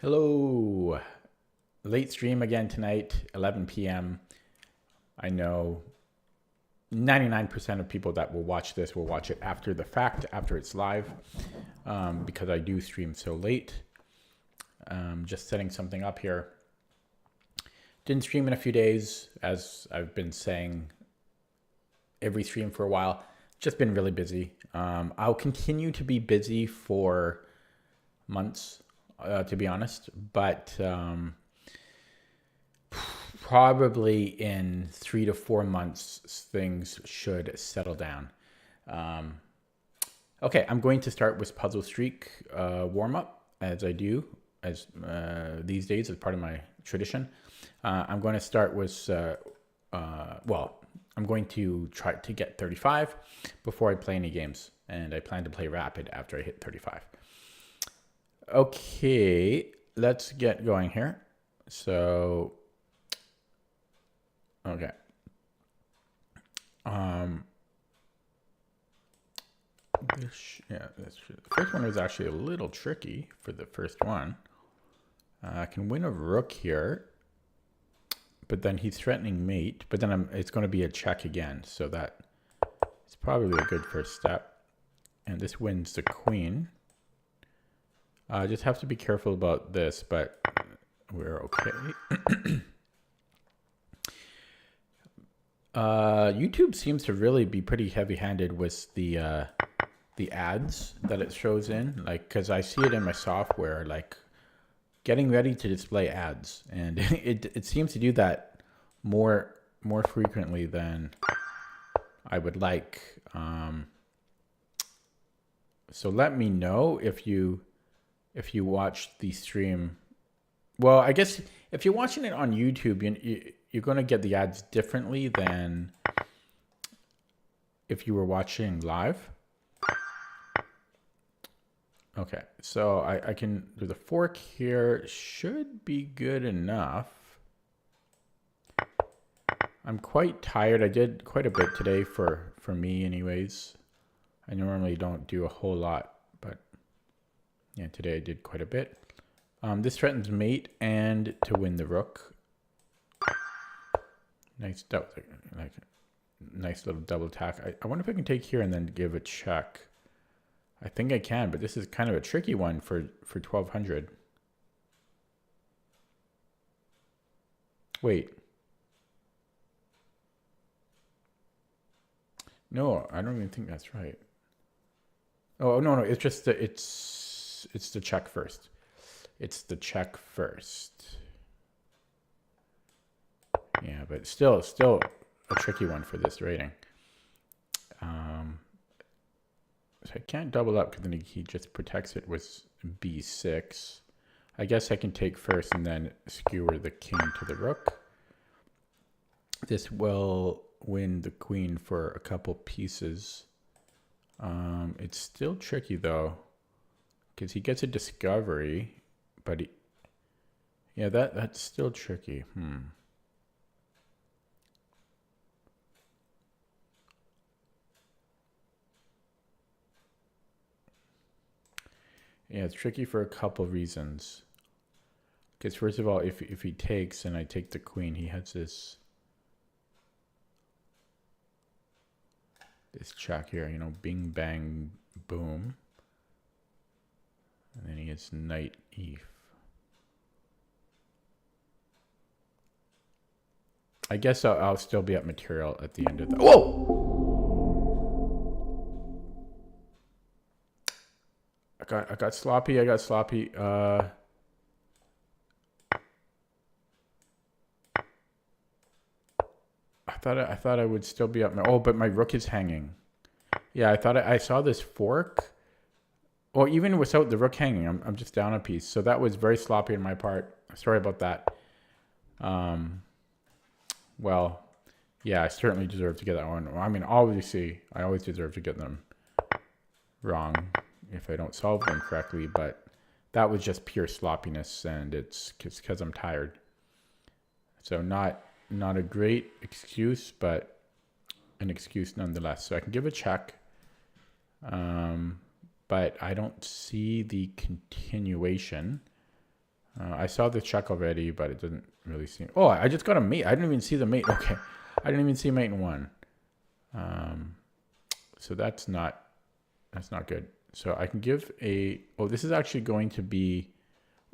Hello. Late stream again tonight, 11 p.m. I know 99% of people that will watch this will watch it after the fact, after it's live, because I do stream so late. Just setting something up here. Didn't stream in a few days, as I've been saying every stream for a while. Just been really busy. I'll continue to be busy for months, to be honest, but probably in 3 to 4 months, things should settle down. Okay, I'm going to start with Puzzle Streak warm up, as I do these days as part of my tradition. I'm going to start with, I'm going to try to get 35 before I play any games, and I plan to play rapid after I hit 35. Okay, let's get going here. So, okay. The first one was actually a little tricky for the first one. I can win a rook here, but then he's threatening mate, but then it's going to be a check again. So that is probably a good first step. And this wins the queen. I just have to be careful about this, but we're okay. YouTube seems to really be pretty heavy-handed with the ads that it shows in, like, because I see it in my software, like getting ready to display ads, and it seems to do that more frequently than I would like. So let me know if you watch the stream. Well, I guess if you're watching it on YouTube, you're going to get the ads differently than if you were watching live. Okay, so I can do the fork here. Should be good enough. I'm quite tired. I did quite a bit today for me anyways. I normally don't do a whole lot, but yeah, today I did quite a bit. This threatens mate and to win the rook. Nice little double attack. I wonder if I can take here and then give a check. I think I can, but this is kind of a tricky one for 1200. Wait. No, I don't even think that's right. Oh no, it's just it's the check first. It's the check first. Yeah, but still a tricky one for this rating. So I can't double up because then he just protects it with b6. I guess I can take first and then skewer the king to the rook. This will win the queen for a couple pieces. It's still tricky though, because he gets a discovery, but yeah, that's still tricky. Yeah, it's tricky for a couple reasons. Because first of all, if he takes and I take the queen, he has this check here, bing, bang, boom. And then he gets knight e. I guess I'll still be at material at the end of the... Whoa! I got sloppy. I thought I would still be up. But my rook is hanging. Yeah, I thought I saw this fork. Well, even without the rook hanging, I'm just down a piece. So that was very sloppy on my part. Sorry about that. Well, yeah, I certainly deserve to get that one. I mean, obviously, I always deserve to get them wrong if I don't solve them correctly, but that was just pure sloppiness, and it's because I'm tired. So not a great excuse, but an excuse nonetheless. So I can give a check, but I don't see the continuation. I saw the check already, but it doesn't really seem. Oh, I just got a mate. I didn't even see the mate. Okay, I didn't even see mate in one. So that's not good. So I can give a. Oh, this is actually going to be.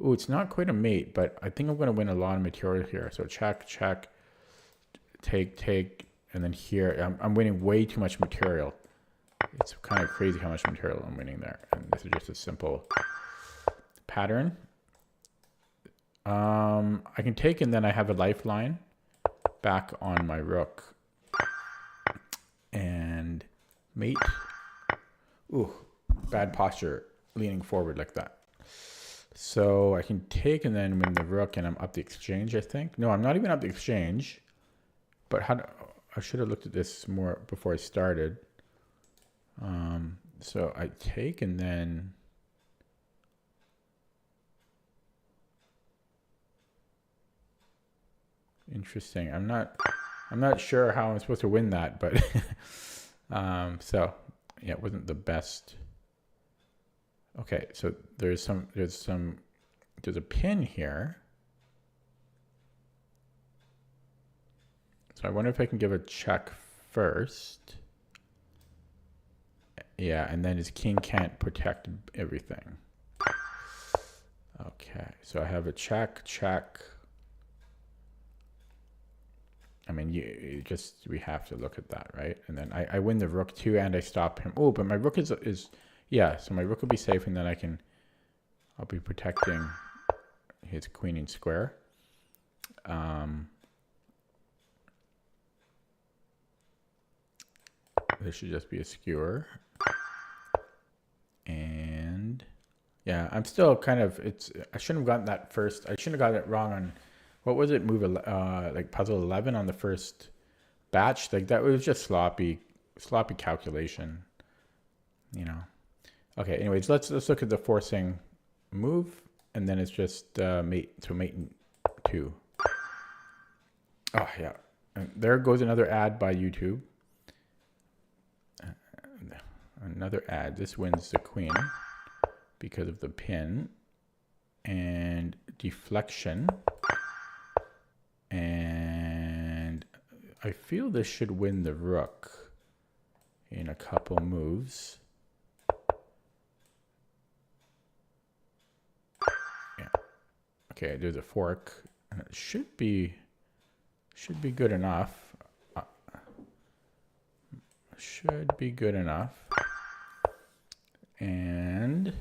Oh, it's not quite a mate, but I think I'm going to win a lot of material here. So check, take, and then here I'm winning way too much material. It's kind of crazy how much material I'm winning there. And this is just a simple pattern. I can take, and then I have a lifeline back on my rook. And mate. Ooh, bad posture, leaning forward like that. So I can take and then win the rook, and I'm up the exchange, I think. No, I'm not even up the exchange. But I should have looked at this more before I started. So I take, and then interesting. I'm not sure how I'm supposed to win that, but so yeah, it wasn't the best. Okay, so there's a pin here. So I wonder if I can give a check first. Yeah, and then his king can't protect everything. Okay, so I have a check. I mean, we have to look at that, right? And then I win the rook too, and I stop him. Oh, but my rook is yeah, so my rook will be safe, and then I'll be protecting his queen in square. This should just be a skewer. And yeah, I'm still kind of, I shouldn't have gotten that first. I shouldn't have got it wrong on, what was it? Like puzzle 11 on the first batch. Like that was just sloppy calculation, you know? Okay, anyways, let's look at the forcing move, and then it's just mate 2. Oh yeah, and there goes another ad by YouTube. Another ad. This wins the queen because of the pin and deflection. And I feel this should win the rook in a couple moves. Yeah. Okay, there's a fork. And it should be good enough. Should be good enough. And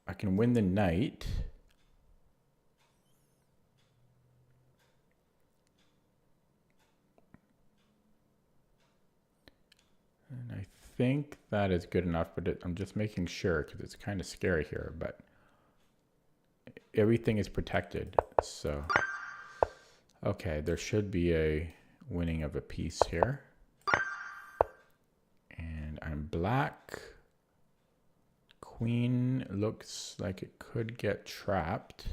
I can win the knight. And I think that is good enough, but I'm just making sure because it's kind of scary here, but everything is protected. So, okay, there should be a winning of a piece here. And I'm black. Queen looks like it could get trapped.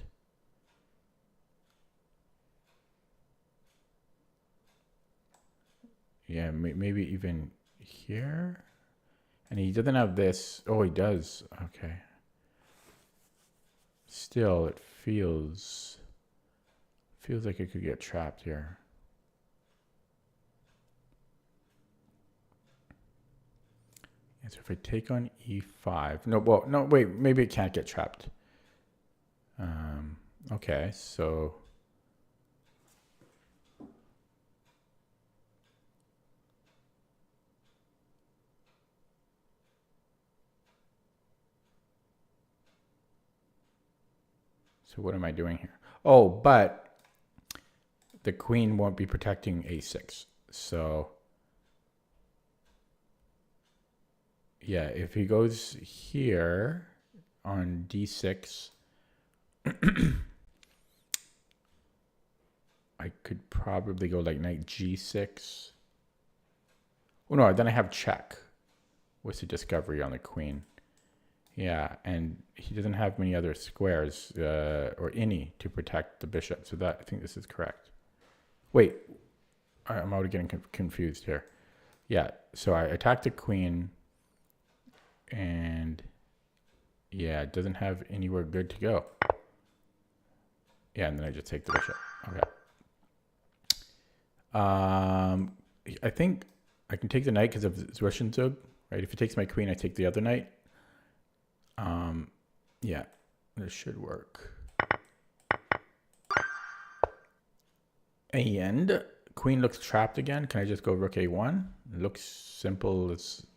Yeah, maybe even here. And he doesn't have this. Oh, he does. Okay. Still, it feels like it could get trapped here. So if I take on e5, no, wait, maybe it can't get trapped. Okay, so what am I doing here? Oh, but the queen won't be protecting a6. So yeah, if he goes here on d6, I could probably go like knight g6. Oh no, then I have check. What's the discovery on the queen? Yeah, and he doesn't have many other squares or any to protect the bishop. So that I think this is correct. Wait, I'm already getting confused here. Yeah, so I attack the queen, and Yeah, it doesn't have anywhere good to go. Yeah, and then I just take the bishop. Okay. I think I can take the knight because of Zwischenzug, right? If it takes my queen, I take the other knight. Yeah, this should work. And queen looks trapped again. Can I just go rook a1? It looks simple as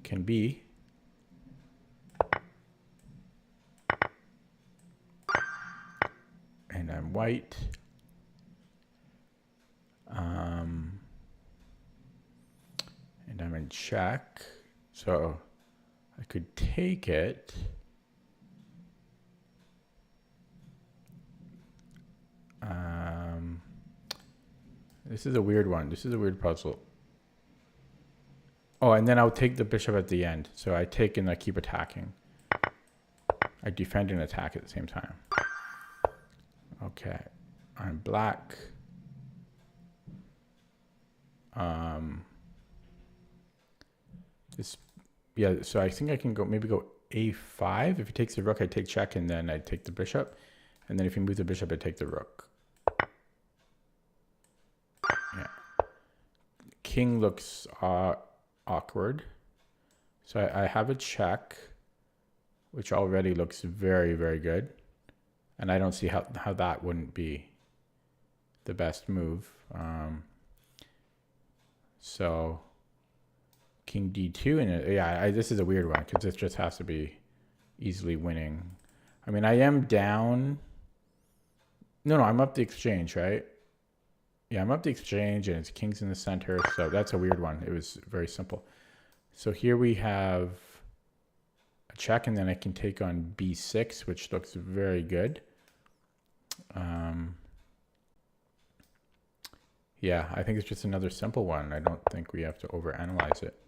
can be. And I'm white. And I'm in check. So I could take it. This is a weird one. This is a weird puzzle. Oh, and then I'll take the bishop at the end. So I take and I keep attacking. I defend and attack at the same time. Okay. I'm black. Yeah, so I think I can maybe go a5. If he takes the rook, I take check, and then I take the bishop. And then if he moves the bishop, I take the rook. Yeah. King looks awkward. So I have a check, which already looks very, very good. And I don't see how that wouldn't be the best move. So king d2, and yeah, this is a weird one because this just has to be easily winning. I mean, I am down. No, I'm up the exchange, right? Yeah, I'm up the exchange, and it's kings in the center, so that's a weird one. It was very simple. So here we have a check, and then I can take on b6, which looks very good. Yeah, I think it's just another simple one. I don't think we have to overanalyze it.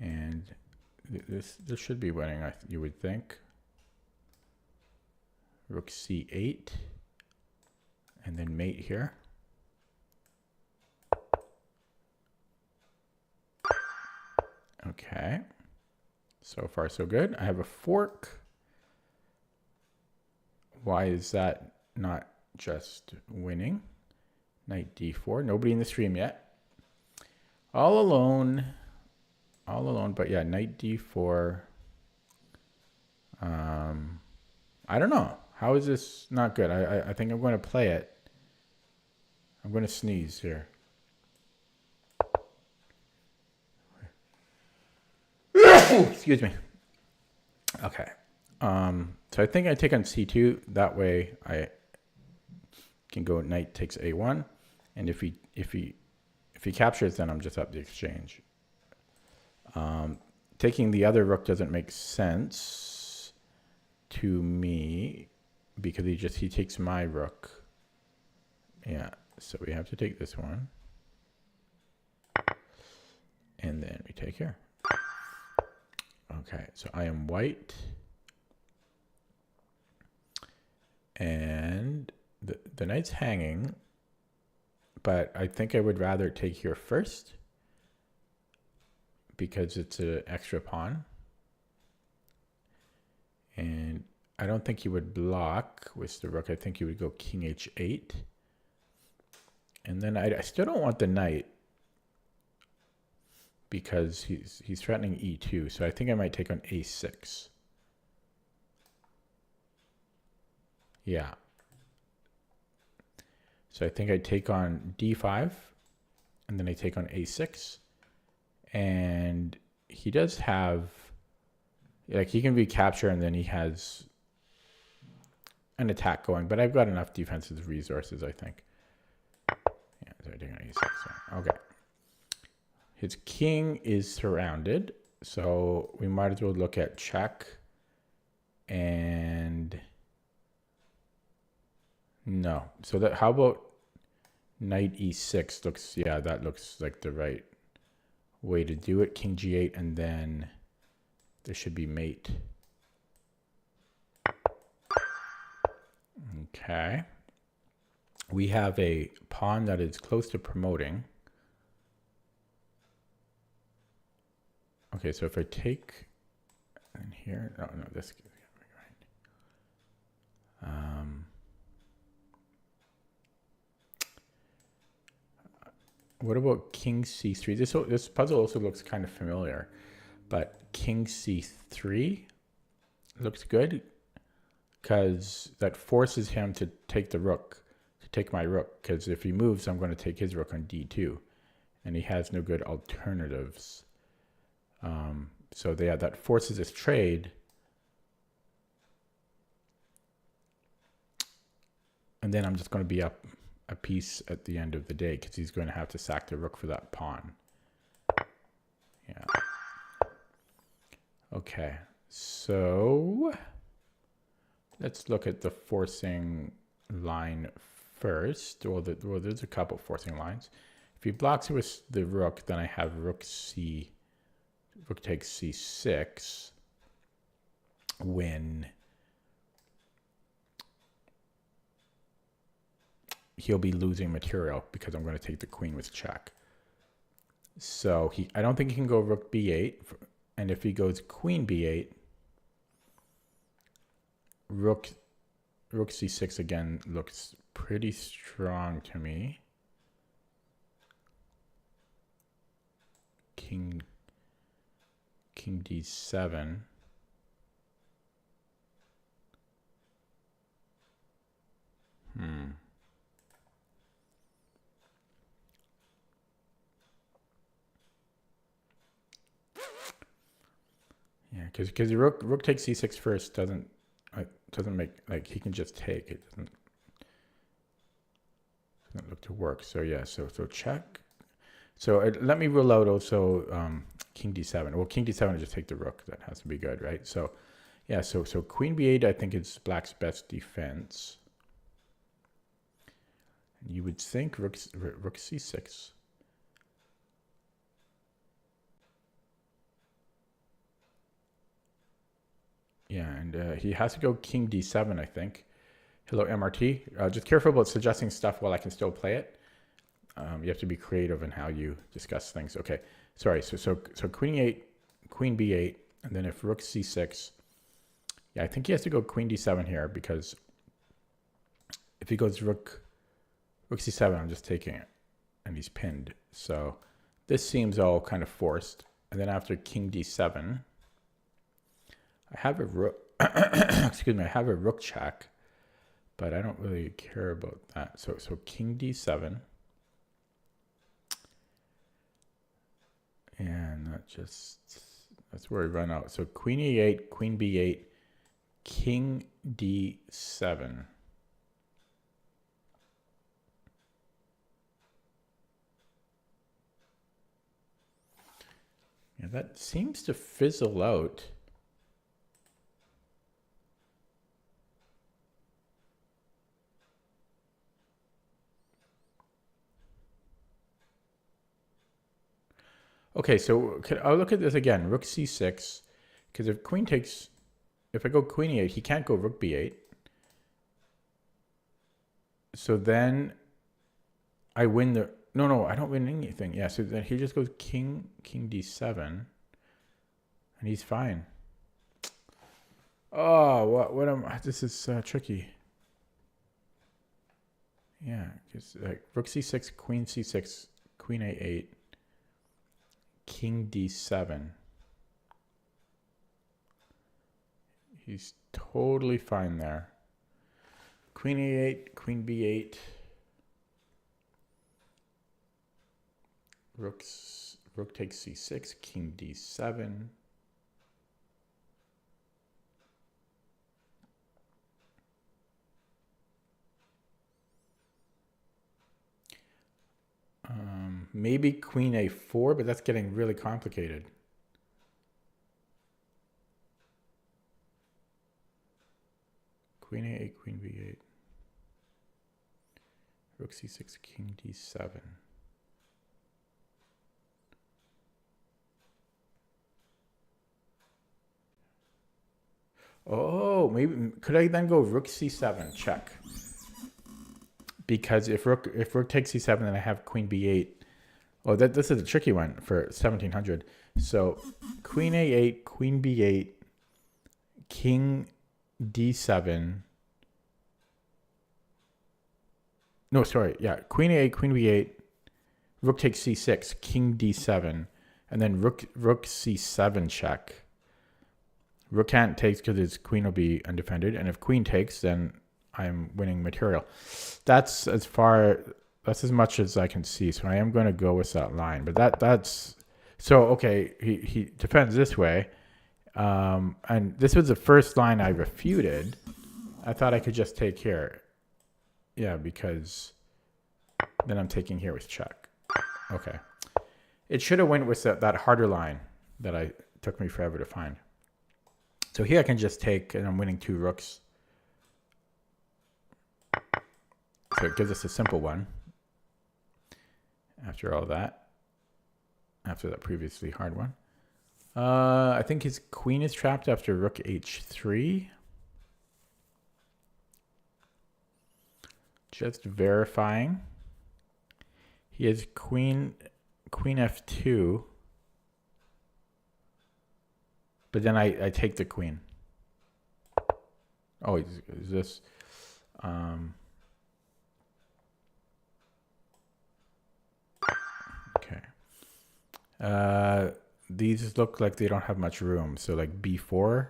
And this should be winning, you would think. Rook c8, and then mate here. Okay, so far so good. I have a fork. Why is that not just winning? Knight d4. Nobody in the stream yet. All alone. All alone. But yeah, knight d4. I don't know. How is this not good? I think I'm going to play it. I'm going to sneeze here. Excuse me. Okay. So I think I take on c2. That way I can go knight takes a1, and if he captures, then I'm just up the exchange. Taking the other rook doesn't make sense to me because he takes my rook. Yeah, so we have to take this one, and then we take here. Okay, so I am white, and the knight's hanging, but I think I would rather take here first because it's an extra pawn. And I don't think he would block with the rook. I think he would go king h8. And then I still don't want the knight because he's threatening e2. So I think I might take on a6. Yeah. So I think I take on d5, and then I take on a6. And he does have, like, he can recapture, and then he has an attack going. But I've got enough defensive resources, I think. Yeah, so I take on a6. Okay. His king is surrounded, so we might as well look at check. And no. So that, how about knight e6 looks, yeah, that looks like the right way to do it. King g8, and then there should be mate. Okay. We have a pawn that is close to promoting. Okay, so if I take in here. No, this. What about king c3? This puzzle also looks kind of familiar, but king c3 looks good because that forces him to take the rook, to take my rook. Because if he moves, I'm going to take his rook on d2, and he has no good alternatives. So that forces his trade. And then I'm just going to be up a piece at the end of the day because he's going to have to sack the rook for that pawn. Yeah. Okay. So let's look at the forcing line first. Well, there's a couple forcing lines. If he blocks it with the rook, then I have rook takes c6 when he'll be losing material because I'm going to take the queen with check. So I don't think he can go rook b8. And if he goes queen b8, rook c6 again looks pretty strong to me. King d7. Yeah, because the rook takes c6 first doesn't make, like, he can just take it. Doesn't look to work. So yeah, so check. So let me rule out also king d7. Well, king d7 is just take the rook. That has to be good, right? So yeah, so queen b8 I think is black's best defense. You would think rook c6. Yeah, and he has to go king d7, I think. Hello, MRT. Just careful about suggesting stuff while I can still play it. You have to be creative in how you discuss things. Okay, sorry. So queen e8, queen b8, and then if rook c6, yeah, I think he has to go queen d7 here because if he goes rook c7, I'm just taking it, and he's pinned. So this seems all kind of forced. And then after king d7, I have a rook. Excuse me. I have a rook check, but I don't really care about that. So king d7, and that's where we run out. So queen e8, queen b8, king d7. Yeah, that seems to fizzle out. Okay, so I'll look at this again. Rook c6, because if I go queen e8, he can't go rook b8. So then I win the... No, I don't win anything. Yeah, so then he just goes king d7, and he's fine. Oh, this is tricky. Yeah, because rook c6, queen c6, queen a8, king d7. He's totally fine there. Queen a8, queen b8. Rook takes c6, king d7. Maybe queen a4, but that's getting really complicated. Queen a8, queen b8. Rook c6, king d7. Oh, maybe could I then go rook c7 check? Because if rook takes c7, then I have queen b8. Oh, this is a tricky one for 1700. So queen a8, queen b8, king d7. No, sorry. Yeah, queen a8, queen b8, rook takes c6, king d7, and then rook c7 check. Rook can't take because his queen will be undefended, and if queen takes, then I'm winning material. That's as much as I can see. So I am going to go with that line. But that's so okay. He defends this way, and this was the first line I refuted. I thought I could just take here. Yeah, because then I'm taking here with check. Okay. It should have went with that harder line that took me forever to find. So here I can just take, and I'm winning 2 rooks. So it gives us a simple one. After all that. After that previously hard one. I think his queen is trapped after rook h3. Just verifying. He has queen f2. But then I take the queen. Oh, is this... okay. These look like they don't have much room. So like b4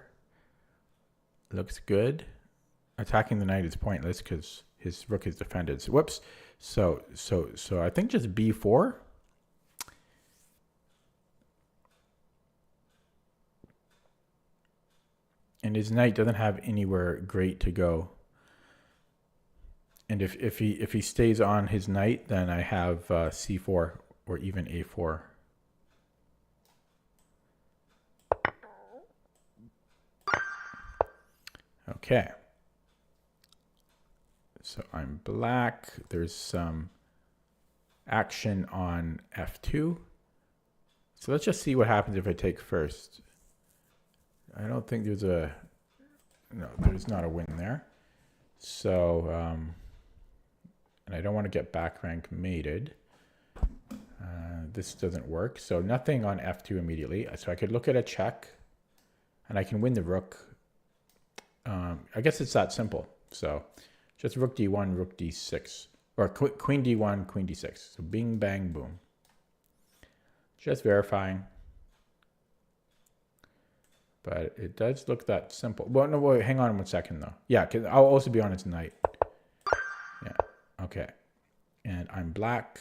looks good. Attacking the knight is pointless because his rook is defended. So, whoops. So I think just b4. And his knight doesn't have anywhere great to go. And if he stays on his knight, then I have c4 or even a4. Okay. So I'm black. There's some action on f2. So let's just see what happens if I take first. I don't think there's there's not a win there. So, and I don't want to get back rank mated. This doesn't work. So nothing on f2 immediately. So I could look at a check and I can win the rook. I guess it's that simple. So just rook d1, rook d6, or queen d1, queen d6. So bing, bang, boom. Just verifying. But it does look that simple. Well, no, wait, hang on 1 second though. Yeah, because I'll also be on its knight. Yeah, okay. And I'm black.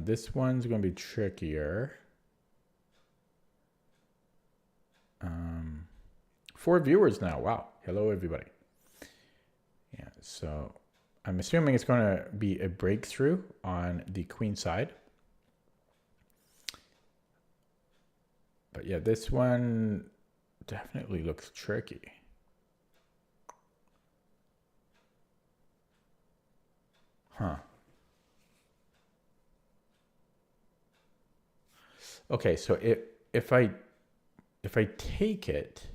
This one's going to be trickier. 4 viewers now. Wow. Hello, everybody. Yeah, so I'm assuming it's going to be a breakthrough on the queen side. But yeah, this one definitely looks tricky. Huh. Okay, so if I take it,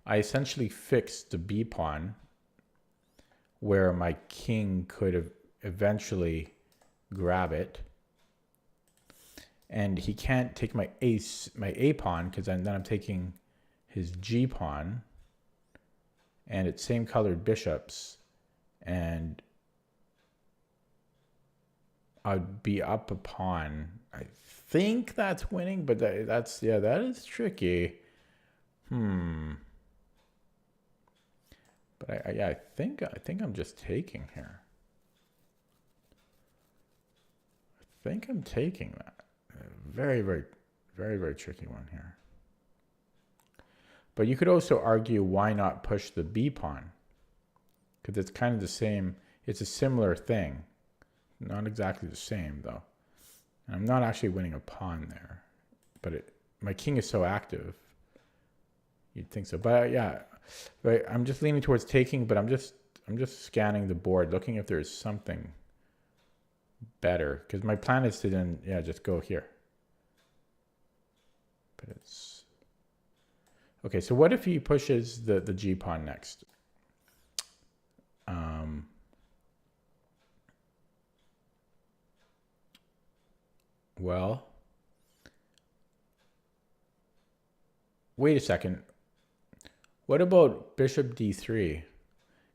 I essentially fixed the b pawn where my king could have eventually grab it. And he can't take my a pawn because then I'm taking his g pawn, and it's same colored bishops, and I'd be up a pawn. I think that's winning, but that is tricky. But I think I'm just taking here. I think I'm taking that. Very, very, very, very tricky one here. But you could also argue why not push the b pawn? Because it's kind of the same. It's a similar thing. Not exactly the same, though. And I'm not actually winning a pawn there. But my king is so active. You'd think so. But yeah, right, I'm just leaning towards taking, but I'm just scanning the board, looking if there's something better. Because my plan is to then, just go here. But it's... Okay, so what if he pushes the g pawn next? Well, wait a second. What about bishop d3?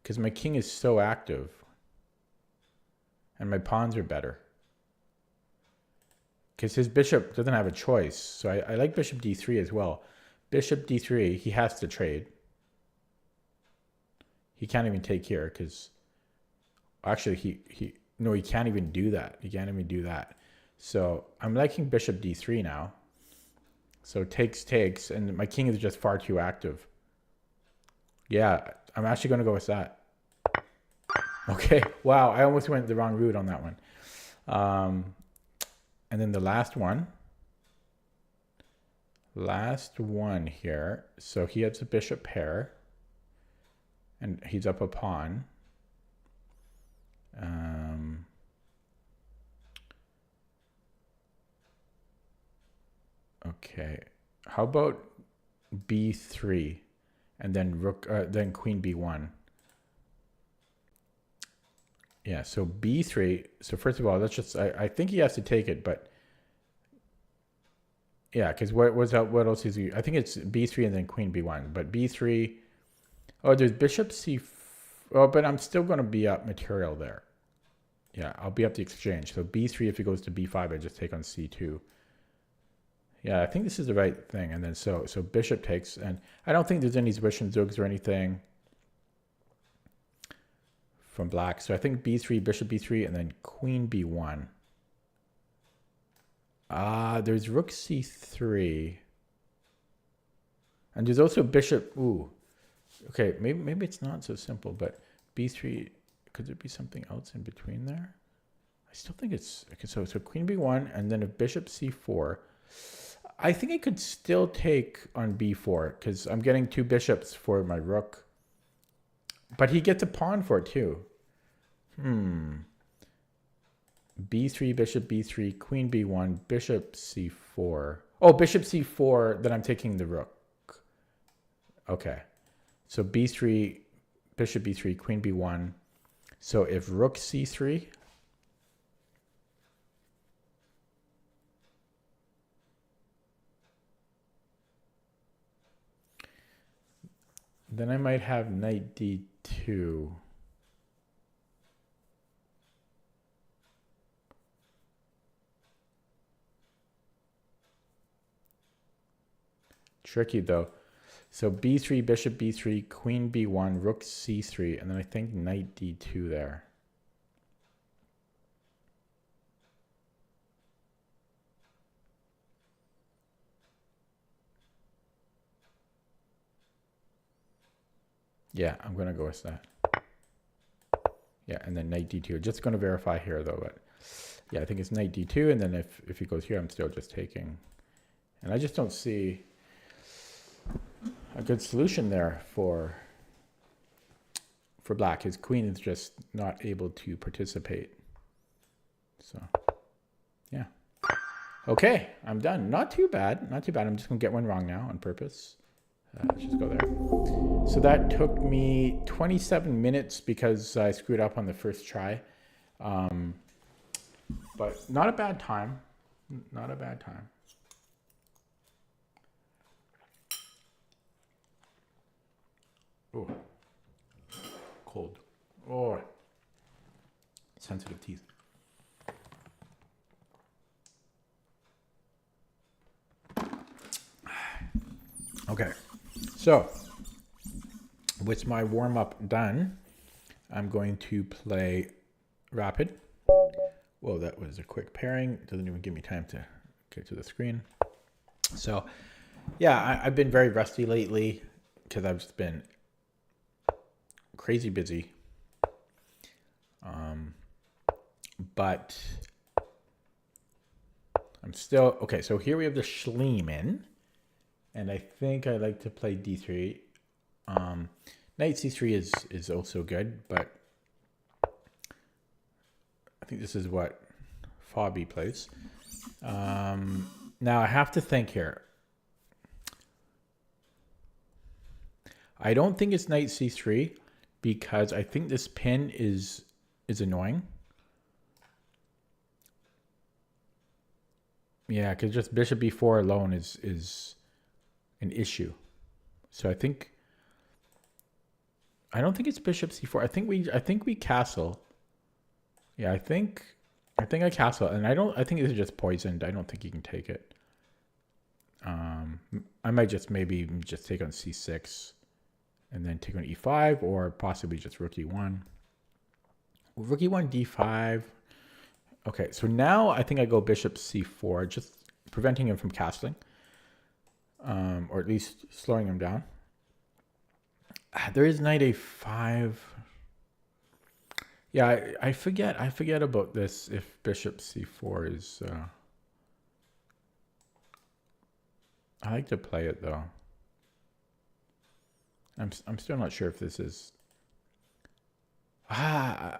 Because my king is so active. And my pawns are better. Because his bishop doesn't have a choice. So I like bishop d3 as well. Bishop d3, he has to trade. He can't even take here because... Actually, he can't even do that. He can't even do that. So I'm liking bishop d3 now. So takes, and my king is just far too active. Yeah, I'm actually going to go with that. Okay, wow, I almost went the wrong route on that one. And then the last one. Last one here. So he has a bishop pair. And he's up a pawn. Okay, how about b3 and then rook, then queen b1. Yeah, so b3. So first of all, let's just, I think he has to take it, but yeah, because what else is he? I think it's b3 and then queen b1, but b3. Oh, there's bishop c. Oh, but I'm still going to be up material there. Yeah, I'll be up the exchange. So b3, if it goes to b5, I just take on c2. Yeah, I think this is the right thing. And then so bishop takes, and I don't think there's any Zwischenzugs or anything from black. So I think b3, bishop b3, and then queen b1. There's rook c3. And there's also bishop, ooh. Okay, maybe it's not so simple, but b3, could there be something else in between there? I still think it's, okay, so queen b1, and then if bishop c4, I think I could still take on b4, because I'm getting two bishops for my rook. But he gets a pawn for it too. b3, bishop b3, queen b1, bishop c4. Oh, bishop c4, then I'm taking the rook. Okay. So b3, bishop b3, queen b1. So if rook c3, then I might have knight d2. Tricky though. So b3, bishop b3, queen b1, rook c3, and then I think knight d2 there. Yeah, I'm going to go with that. Yeah, and then knight d2. Just going to verify here though, but yeah, I think it's knight d2, and then if he goes here, I'm still just taking. And I just don't see a good solution there for black. His queen is just not able to participate. So, yeah. Okay, I'm done. Not too bad. Not too bad. I'm just going to get one wrong now on purpose. Let's just go there. So that took me 27 minutes because I screwed up on the first try. But not a bad time. Not a bad time. Oh, cold. Oh, sensitive teeth. Okay, so with my warm-up done, I'm going to play rapid. Whoa, that was a quick pairing. Doesn't even give me time to get to the screen. So, yeah, I've been very rusty lately because I've just been crazy busy. But I'm still, okay, so here we have the Schliemann. And I think I like to play d3. Knight c3 is also good, but I think this is what Fabi plays. Now I have to think here. I don't think it's knight c3 because I think this pin is annoying. Yeah, because just bishop b4 alone is an issue. So I don't think it's bishop c4. I think we castle. Yeah, I think I castle, and I think it's just poisoned. I don't think he can take it. I might maybe just take on c6 and then take on e5, or possibly just rook e1. Rook e1, d5. Okay, so now I think I go bishop c4, just preventing him from castling, or at least slowing him down. There is knight a5. Yeah, I forget about this. If bishop c4 is, I like to play it though. I'm still not sure if this is. I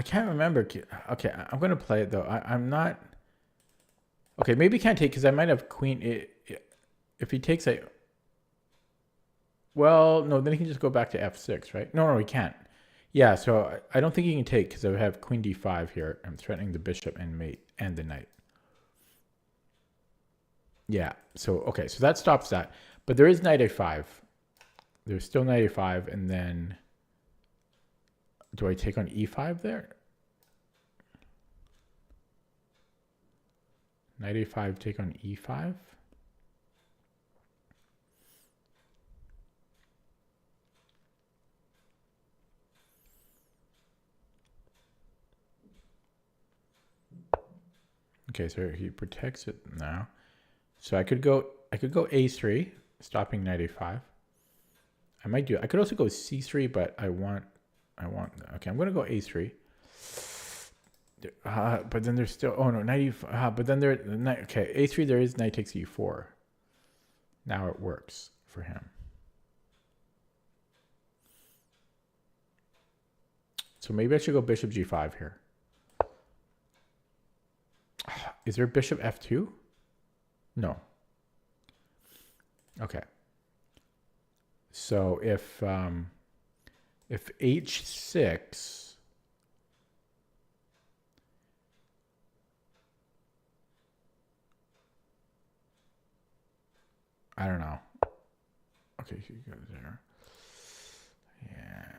can't remember. Okay, I'm gonna play it though. I'm not. Okay, maybe can't take because I might have queen. If he takes a. Well, no, then he can just go back to f6, right? No, he can't. Yeah, so I don't think he can take because I have queen d5 here. I'm threatening the bishop and mate and the knight. Yeah, so okay, so that stops that. But there is knight a5. There's still knight a5, and then do I take on e5 there? Knight a5, take on e5. Okay, so he protects it now. So I could go a3, stopping knight a5. I could also go c3, but I want okay, I'm going to go a3. But then there's still, oh no, knight e5, but then okay, a3, there is knight takes e4. Now it works for him. So maybe I should go bishop g5 here. Is there bishop f2? No. Okay. So if h6, I don't know. Okay, he goes there. Yeah.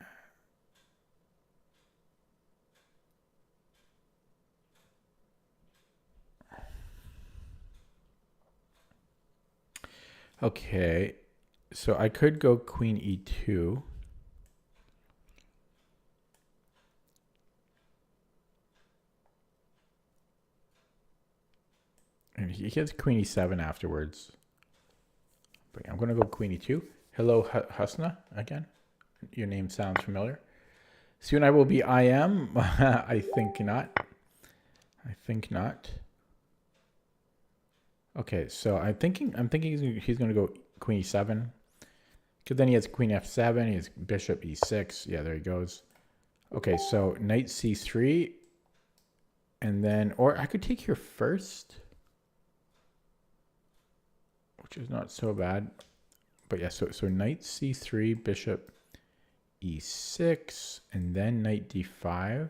Okay, so I could go queen e2. And he gets queen e7 afterwards. But I'm going to go queen e2. Hello, Husna, again. Your name sounds familiar. Soon I will be IM. I think not. I think not. Okay, so I'm thinking he's going to go queen e7. Because then he has queen f7. He has bishop e6. Yeah, there he goes. Okay, so knight c3. And then, or I could take here first, which is not so bad. But yeah, so knight c3, bishop e6, and then knight d5.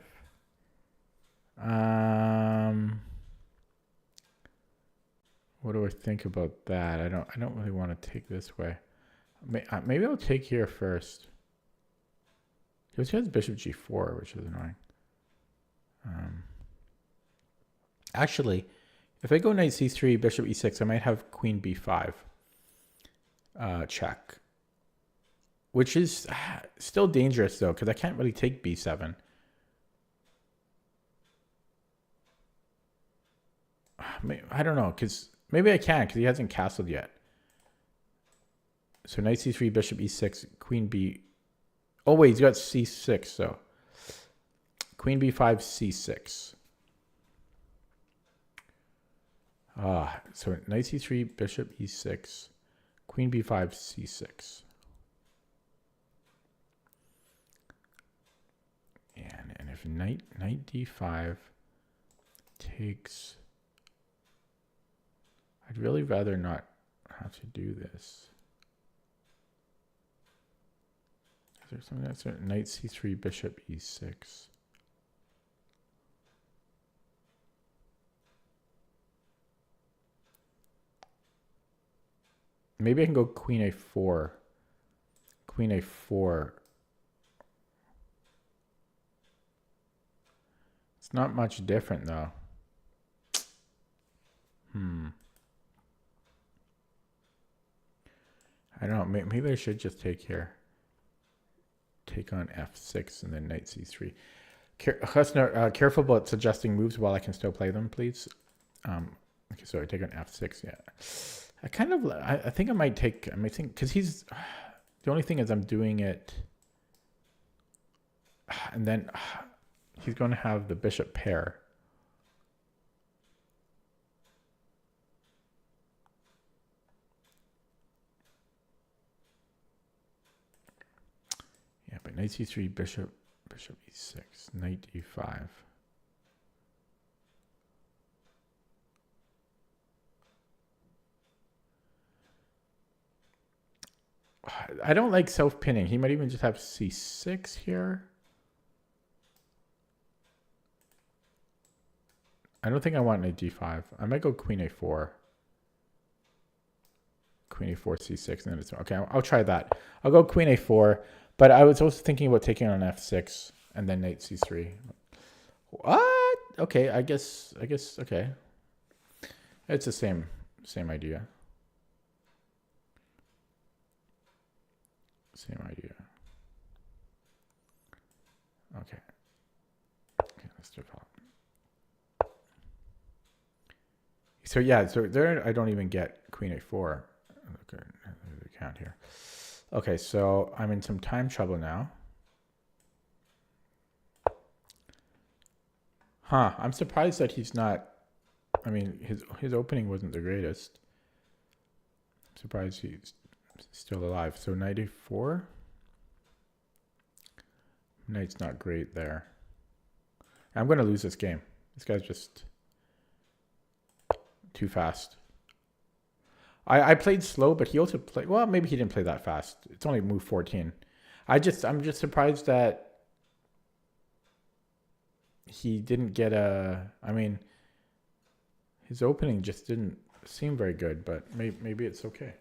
What do I think about that? I don't really want to take this way. Maybe I'll take here first. He also has bishop g4, which is annoying. Actually, if I go knight c3, bishop e6, I might have queen b5 check. Which is still dangerous, though, because I can't really take b7. I don't know, because maybe I can, because he hasn't castled yet. So knight c3, bishop e6, queen b... Oh, wait, he's got c6, so... Queen b5, c6. So knight c3, bishop e6, queen b5, c6. And if knight d5 takes... I'd really rather not have to do this. Is there something that's knight c3, bishop e6? Maybe I can go queen a4. Queen a4. It's not much different though. I don't know. Maybe I should just take here. Take on f6 and then knight c3. Careful about suggesting moves while I can still play them, please. Okay, so I take on f6. Yeah, I think I might think because he's the only thing is I'm doing it, and then he's going to have the bishop pair. Yeah, but knight c3, bishop e6, knight e5. I don't like self-pinning. He might even just have c6 here. I don't think I want knight d5. I might go queen a4. Queen a4, c6, and then it's okay. I'll try that. I'll go queen a4, but I was also thinking about taking on f6 and then knight c3. What? Okay, I guess okay. It's the same idea. Same idea. Okay. Okay, let's develop. So yeah, so there I don't even get queen a4. Okay, the count here. Okay, so I'm in some time trouble now. Huh, I'm surprised that he's not, I mean, his opening wasn't the greatest. I'm surprised he's still alive. So knight a4. Knight's not great there. I'm going to lose this game. This guy's just too fast. I played slow, but he also played, well, maybe he didn't play that fast. It's only move 14. I'm just surprised that he didn't get I mean, his opening just didn't seem very good, but maybe it's okay.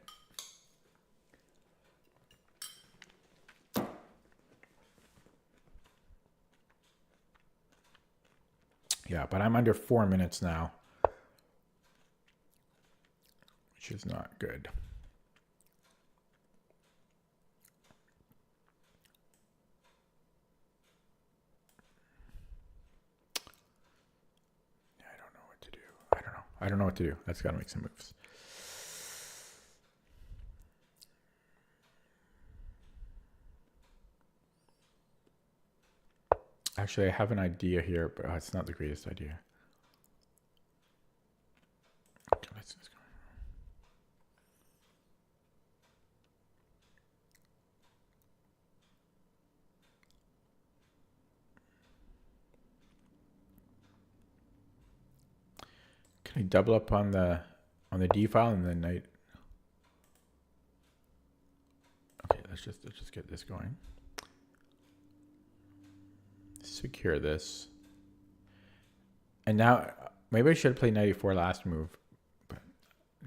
Yeah, but I'm under 4 minutes now, which is not good. I don't know what to do. That's got to make some moves. Actually, I have an idea here, but it's not the greatest idea. Okay, let's go. Can I double up on the D file and then knight? Okay, let's just get this going. Secure this. And now maybe I should play knight e4 last move, but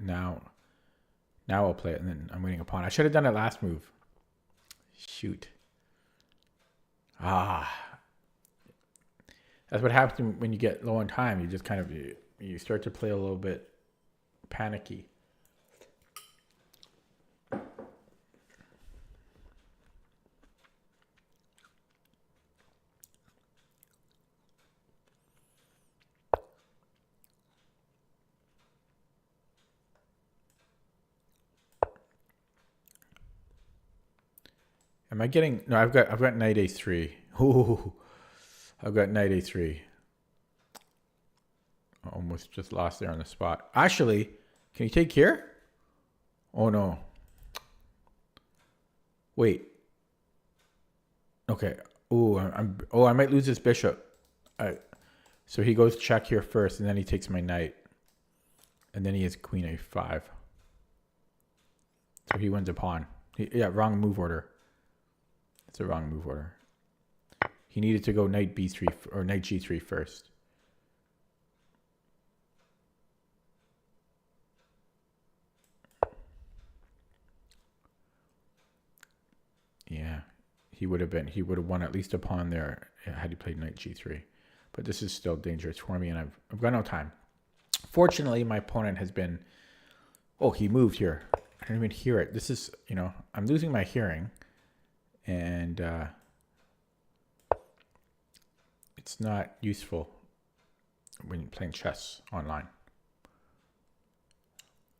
now I'll play it and then I'm waiting a pawn. I should have done it last move. Shoot. Ah. That's what happens when you get low on time. You just kind of you start to play a little bit panicky. Am I getting? No, I've got knight a3. Ooh, I've got knight a3. Almost just lost there on the spot. Actually, can you take here? Oh no. Wait. Okay. Ooh, I might lose this bishop. So he goes check here first, and then he takes my knight, and then he has queen a5. So he wins a pawn. Yeah, wrong move order. It's a wrong move order. He needed to go knight b3 or knight g3 first. Yeah, he would have won at least a pawn there had he played knight g3. But this is still dangerous for me, and I've got no time. Fortunately, my opponent has been... Oh, he moved here. I didn't even hear it. This is, I'm losing my hearing. And it's not useful when you're playing chess online.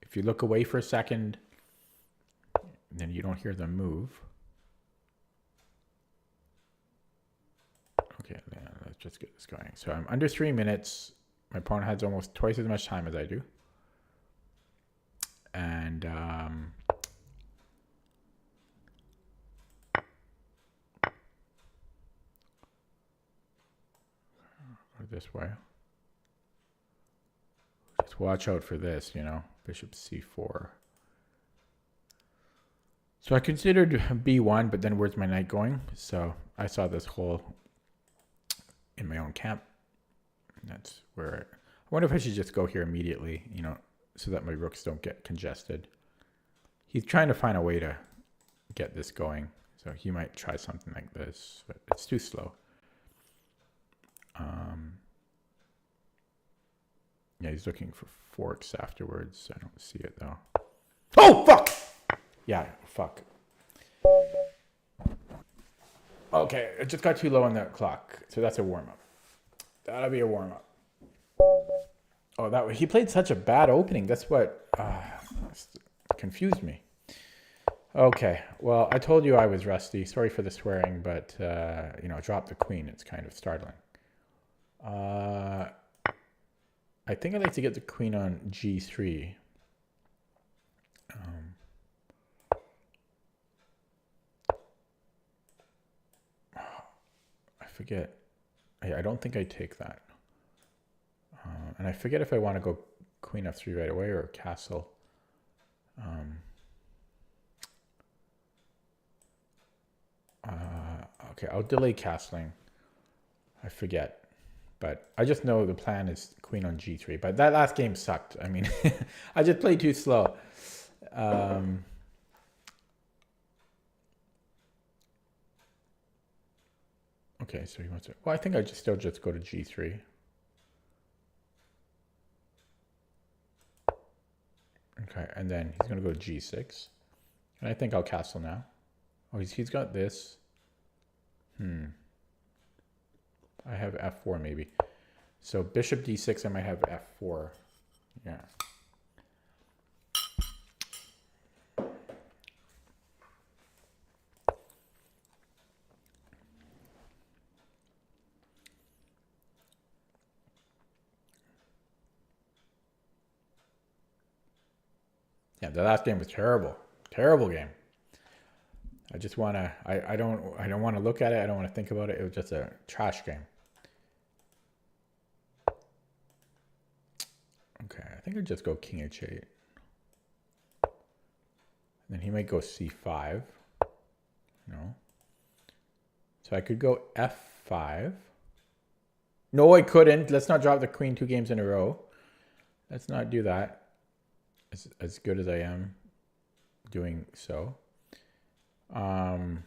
If you look away for a second, then you don't hear them move. Okay, let's just get this going. So I'm under 3 minutes. My opponent has almost twice as much time as I do. And go this way. Just watch out for this, bishop c4. So I considered b1, but then where's my knight going? So I saw this hole in my own camp. That's where I wonder if I should just go here immediately, so that my rooks don't get congested. He's trying to find a way to get this going. So he might try something like this, but it's too slow. Yeah, he's looking for forks afterwards. I don't see it though. Oh, fuck! Yeah, fuck. Okay, it just got too low on the clock. So that's a warm-up. That'll be a warm-up. Oh, he played such a bad opening. That's what confused me. Okay, well, I told you I was rusty. Sorry for the swearing, but, drop the queen. It's kind of startling. I think I'd like to get the queen on g3. I forget. I don't think I take that. And I forget if I want to go queen f3 right away or castle. Okay, I'll delay castling. I forget. But I just know the plan is queen on g3. But that last game sucked. I mean, I just played too slow. Okay, so he wants to... Well, I think I still just go to g3. Okay, and then he's going to go to g6. And I think I'll castle now. Oh, he's got this. I have f4 maybe. So bishop d6, I might have f4. Yeah. Yeah, the last game was terrible. Terrible game. I just want to, I don't want to look at it. I don't want to think about it. It was just a trash game. Okay, I think I'll just go king h8. Then he might go c5. No. So I could go f5. No, I couldn't. Let's not drop the queen 2 games in a row. Let's not do that. As good as I am doing so. E5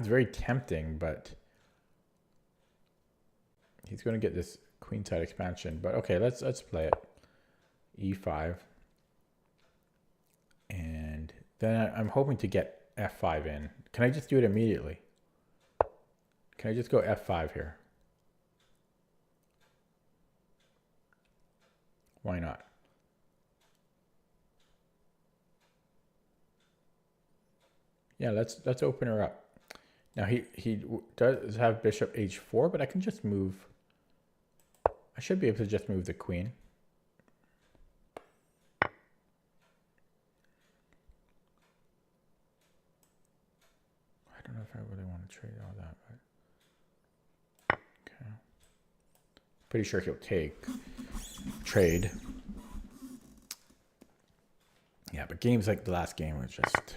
is very tempting, but he's going to get this queenside expansion. But okay, let's play it. E5, and then I'm hoping to get f5 in. Can I just do it immediately? Can I just go f5 here? Why not? Yeah, let's open her up. Now he does have bishop h4, but I can just move. I should be able to just move the queen. I don't know if I really want to trade all that, but okay. Pretty sure he'll trade. Yeah, but games like the last game were just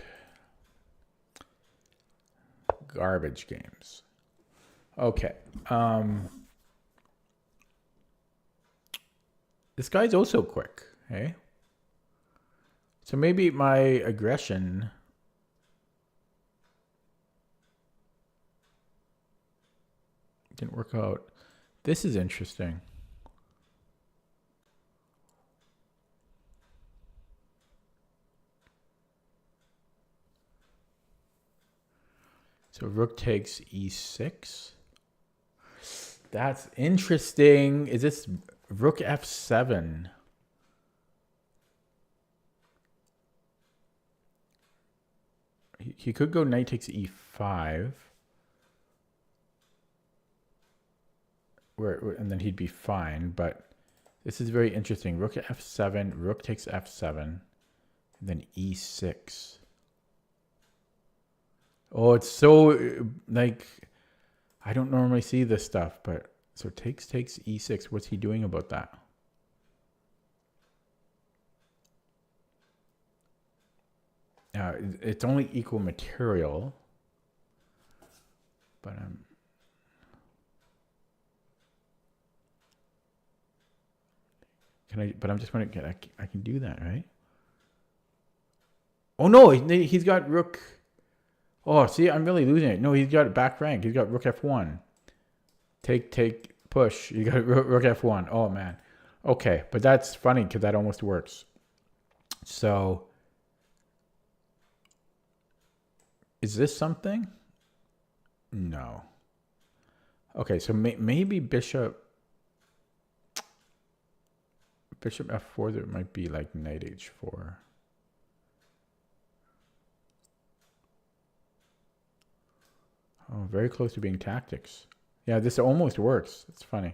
garbage games. Okay. This guy's also quick, hey? So maybe my aggression didn't work out. This is interesting. So rook takes e6. That's interesting. Is this rook f7? He could go knight takes e5. And then he'd be fine, but this is very interesting. Rook at f7, rook takes f7, and then e6. Oh, it's so, like, I don't normally see this stuff, but so takes e6. What's he doing about that? It's only equal material, but I'm just going to get, I can do that, right? Oh no, he's got rook. Oh, see, I'm really losing it. No, he's got back rank. He's got rook f1. Take, push. You got rook f1. Oh man. Okay, but that's funny because that almost works. So, is this something? No. Okay, so maybe bishop f4, there might be like knight h4. Oh, very close to being tactics. Yeah, this almost works. It's funny.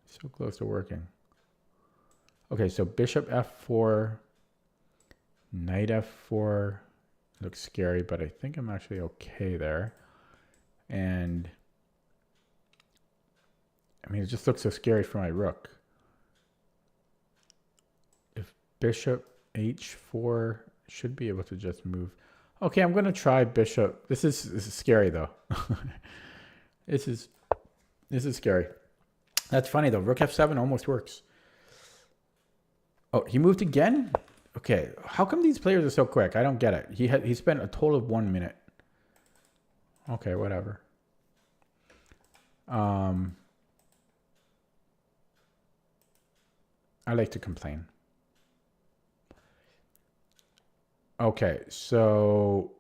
So close to working. Okay, so bishop f4, knight f4. Looks scary, but I think I'm actually okay there. And I mean, it just looks so scary for my rook. If bishop h4, should be able to just move. Okay, I'm going to try bishop. This is scary though. This is scary. That's funny though. Rook f7 almost works. Oh, he moved again? Okay, how come these players are so quick? I don't get it. He spent a total of 1 minute. Okay, whatever. I like to complain. Okay, so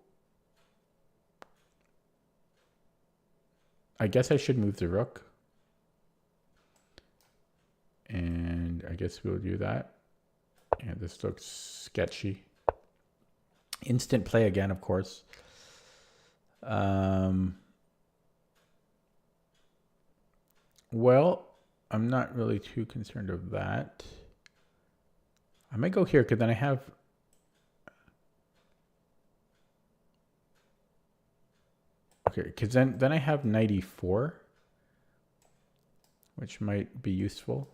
I guess I should move the rook. And I guess we'll do that. Yeah, this looks sketchy. Instant play again, of course. Well, I'm not really too concerned of that. I might go here because then I have... Okay, because then I have knight e4, which might be useful.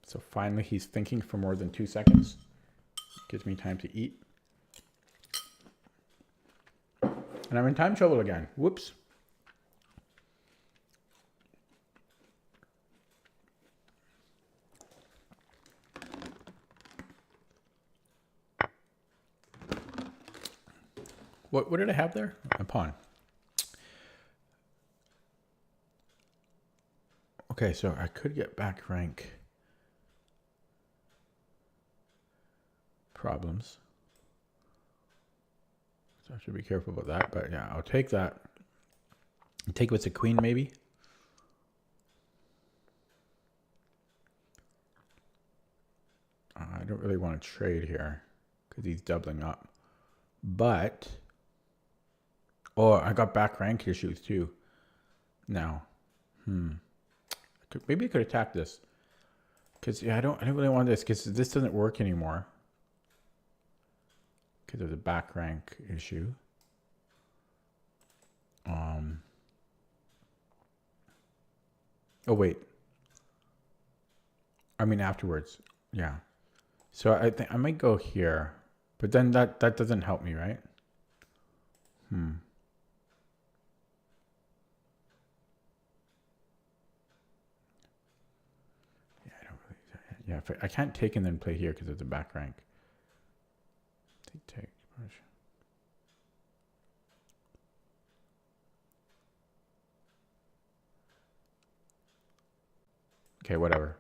So finally he's thinking for more than 2 seconds. Gives me time to eat. And I'm in time trouble again. Whoops. What did I have there? A pawn. Okay, so I could get back rank problems. So I should be careful about that, but yeah, I'll take that. Take what's a queen, maybe. I don't really want to trade here because he's doubling up. But, oh, I got back rank issues too. Now, maybe I could attack this. Because yeah, I don't really want this because this doesn't work anymore. Because of the back rank issue. Oh wait. I mean afterwards. Yeah. So I think I might go here. But then that doesn't help me, right? Yeah, I don't really. Yeah, I can't take and then play here because of the back rank. Take. Okay, whatever.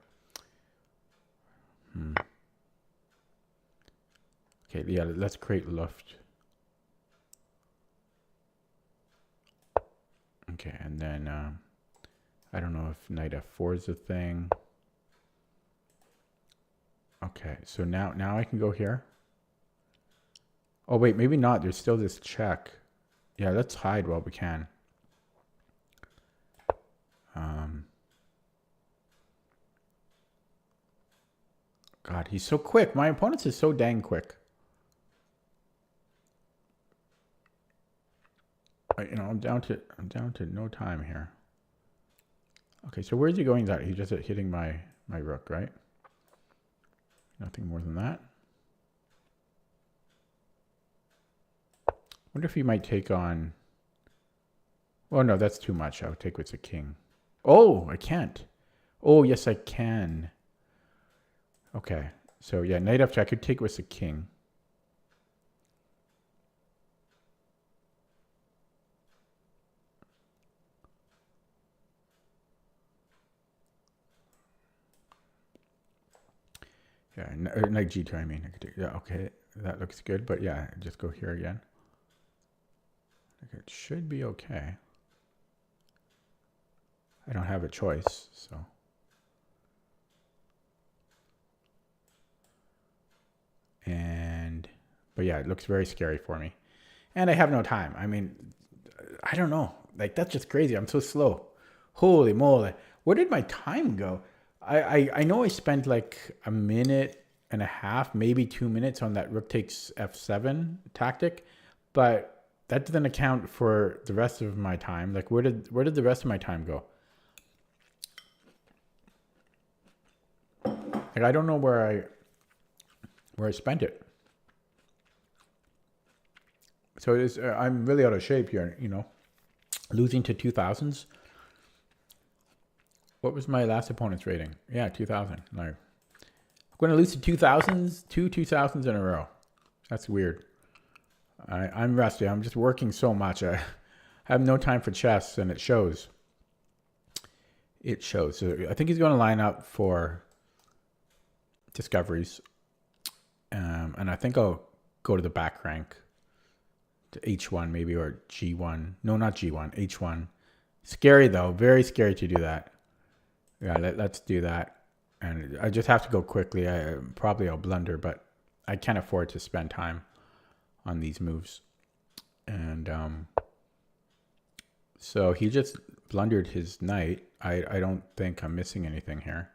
Okay, yeah, let's create Luft. Okay, and then I don't know if knight f4 is a thing. Okay, so now I can go here. Oh wait, maybe not. There's still this check. Yeah, let's hide while we can. God, he's so quick. My opponent's is so dang quick. I'm down to no time here. Okay, so where's he going? That he's just hitting my rook, right? Nothing more than that. Wonder if he might take on. Oh no, that's too much. I'll take with a king. Oh, I can't. Oh yes, I can. Okay, so yeah, knight f2. I could take with a king. Yeah, knight g2. I mean, I could take, yeah. Okay, that looks good. But yeah, just go here again. Okay, it should be okay. I don't have a choice, so. But yeah, it looks very scary for me. And I have no time. I mean, I don't know. Like, that's just crazy. I'm so slow. Holy moly. Where did my time go? I know I spent like a minute and a half, maybe 2 minutes on that rook takes f7 tactic, but that doesn't account for the rest of my time. Like, where did the rest of my time go? Like, I don't know where I spent it. So it's, I'm really out of shape here, losing to 2000s. What was my last opponent's rating? Yeah, 2000. Like, I'm going to lose to 2000s, two 2000s in a row. That's weird. I'm rusty. I'm just working so much. I have no time for chess, and it shows. It shows. So I think he's going to line up for discoveries. And I think I'll go to the back rank to H1 maybe, or G1. No, not G1, H1. Scary though, very scary to do that. Yeah, let's do that. And I just have to go quickly. I'll blunder, but I can't afford to spend time on these moves. And so he just blundered his knight. I don't think I'm missing anything here.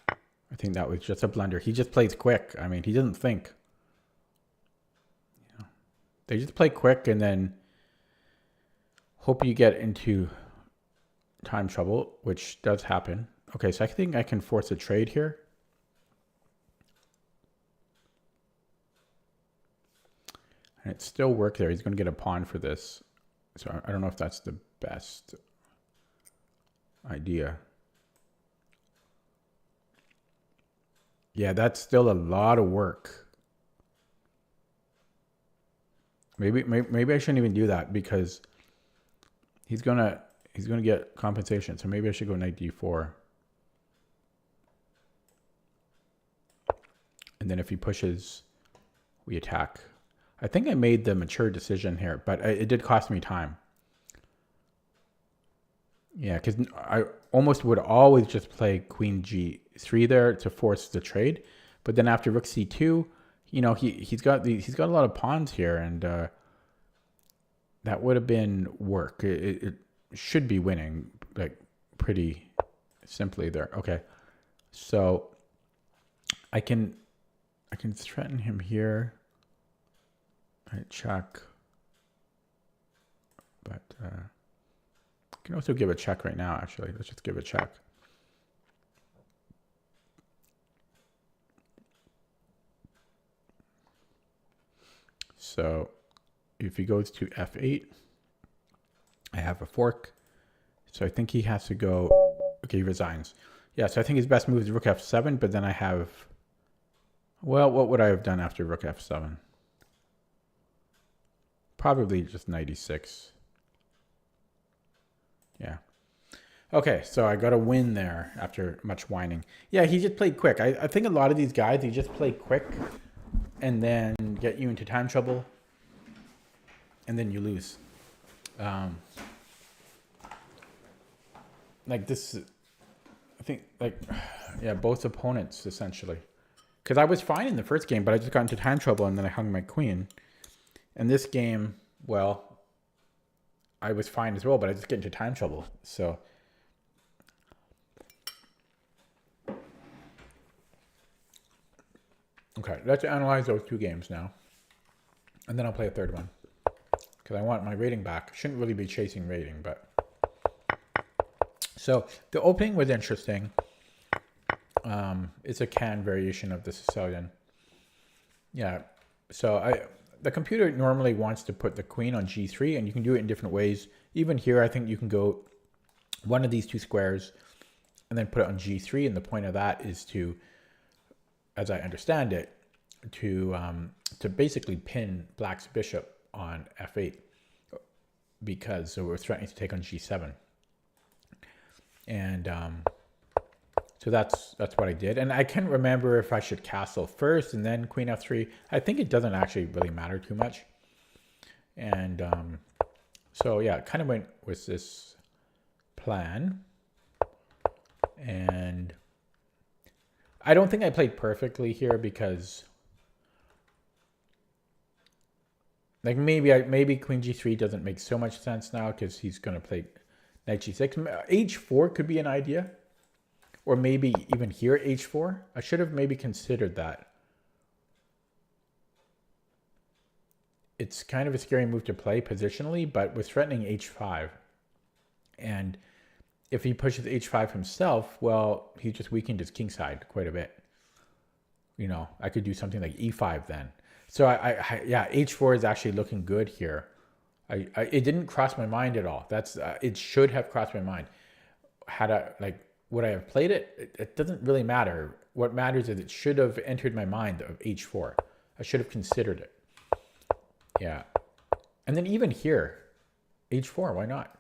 I think that was just a blunder. He just plays quick. I mean, he doesn't think. They just play quick and then hope you get into time trouble, which does happen. Okay, so I think I can force a trade here. And it still worked there. He's going to get a pawn for this. So I don't know if that's the best idea. Yeah, that's still a lot of work. Maybe I shouldn't even do that because he's gonna get compensation. So maybe I should go knight d4. And then if he pushes, we attack. I think I made the mature decision here, but it did cost me time. Yeah, because I almost would always just play queen g3 there to force the trade, but then after rook c2, he's got a lot of pawns here, and that would have been work. It should be winning like pretty simply there. Okay, so I can threaten him here. I check, but. I can also give a check right now, actually. Let's just give a check. So if he goes to f8, I have a fork. So I think he has to go, okay, he resigns. Yeah, so I think his best move is rook f7, but then I have, well, what would I have done after rook f7? probably just 96. Yeah. Okay, so I got a win there after much whining. Yeah, he just played quick. I think a lot of these guys, they just play quick and then get you into time trouble, and then you lose. Like this, I think, like, yeah, both opponents, essentially. Because I was fine in the first game, but I just got into time trouble, and then I hung my queen. And this game, well, I was fine as well, but I just get into time trouble. So... Okay, let's analyze those two games now. And then I'll play a third one. Because I want my rating back. Shouldn't really be chasing rating, but... So, the opening was interesting. It's a can variation of the Sicilian. Yeah, so the computer normally wants to put the queen on g3, and you can do it in different ways. Even here, I think you can go one of these two squares and then put it on g3, and the point of that is to... as I understand it, to basically pin Black's bishop on f8, because so we're threatening to take on g7, and so that's what I did. And I can't remember if I should castle first and then queen f3. I think it doesn't actually really matter too much, and so yeah, it kind of went with this plan, and I don't think I played perfectly here because, like, maybe queen g3 doesn't make so much sense now because he's going to play knight g6. h4 could be an idea, or maybe even here h4. I should have maybe considered that. It's kind of a scary move to play positionally, but we're threatening h5, and if he pushes h5 himself, well, he just weakened his kingside quite a bit. You know, I could do something like e5 then. So yeah, h4 is actually looking good here. It didn't cross my mind at all. That's it should have crossed my mind. Had I would I have played it? It doesn't really matter. What matters is it should have entered my mind of h4. I should have considered it. Yeah, and then even here, h4. Why not?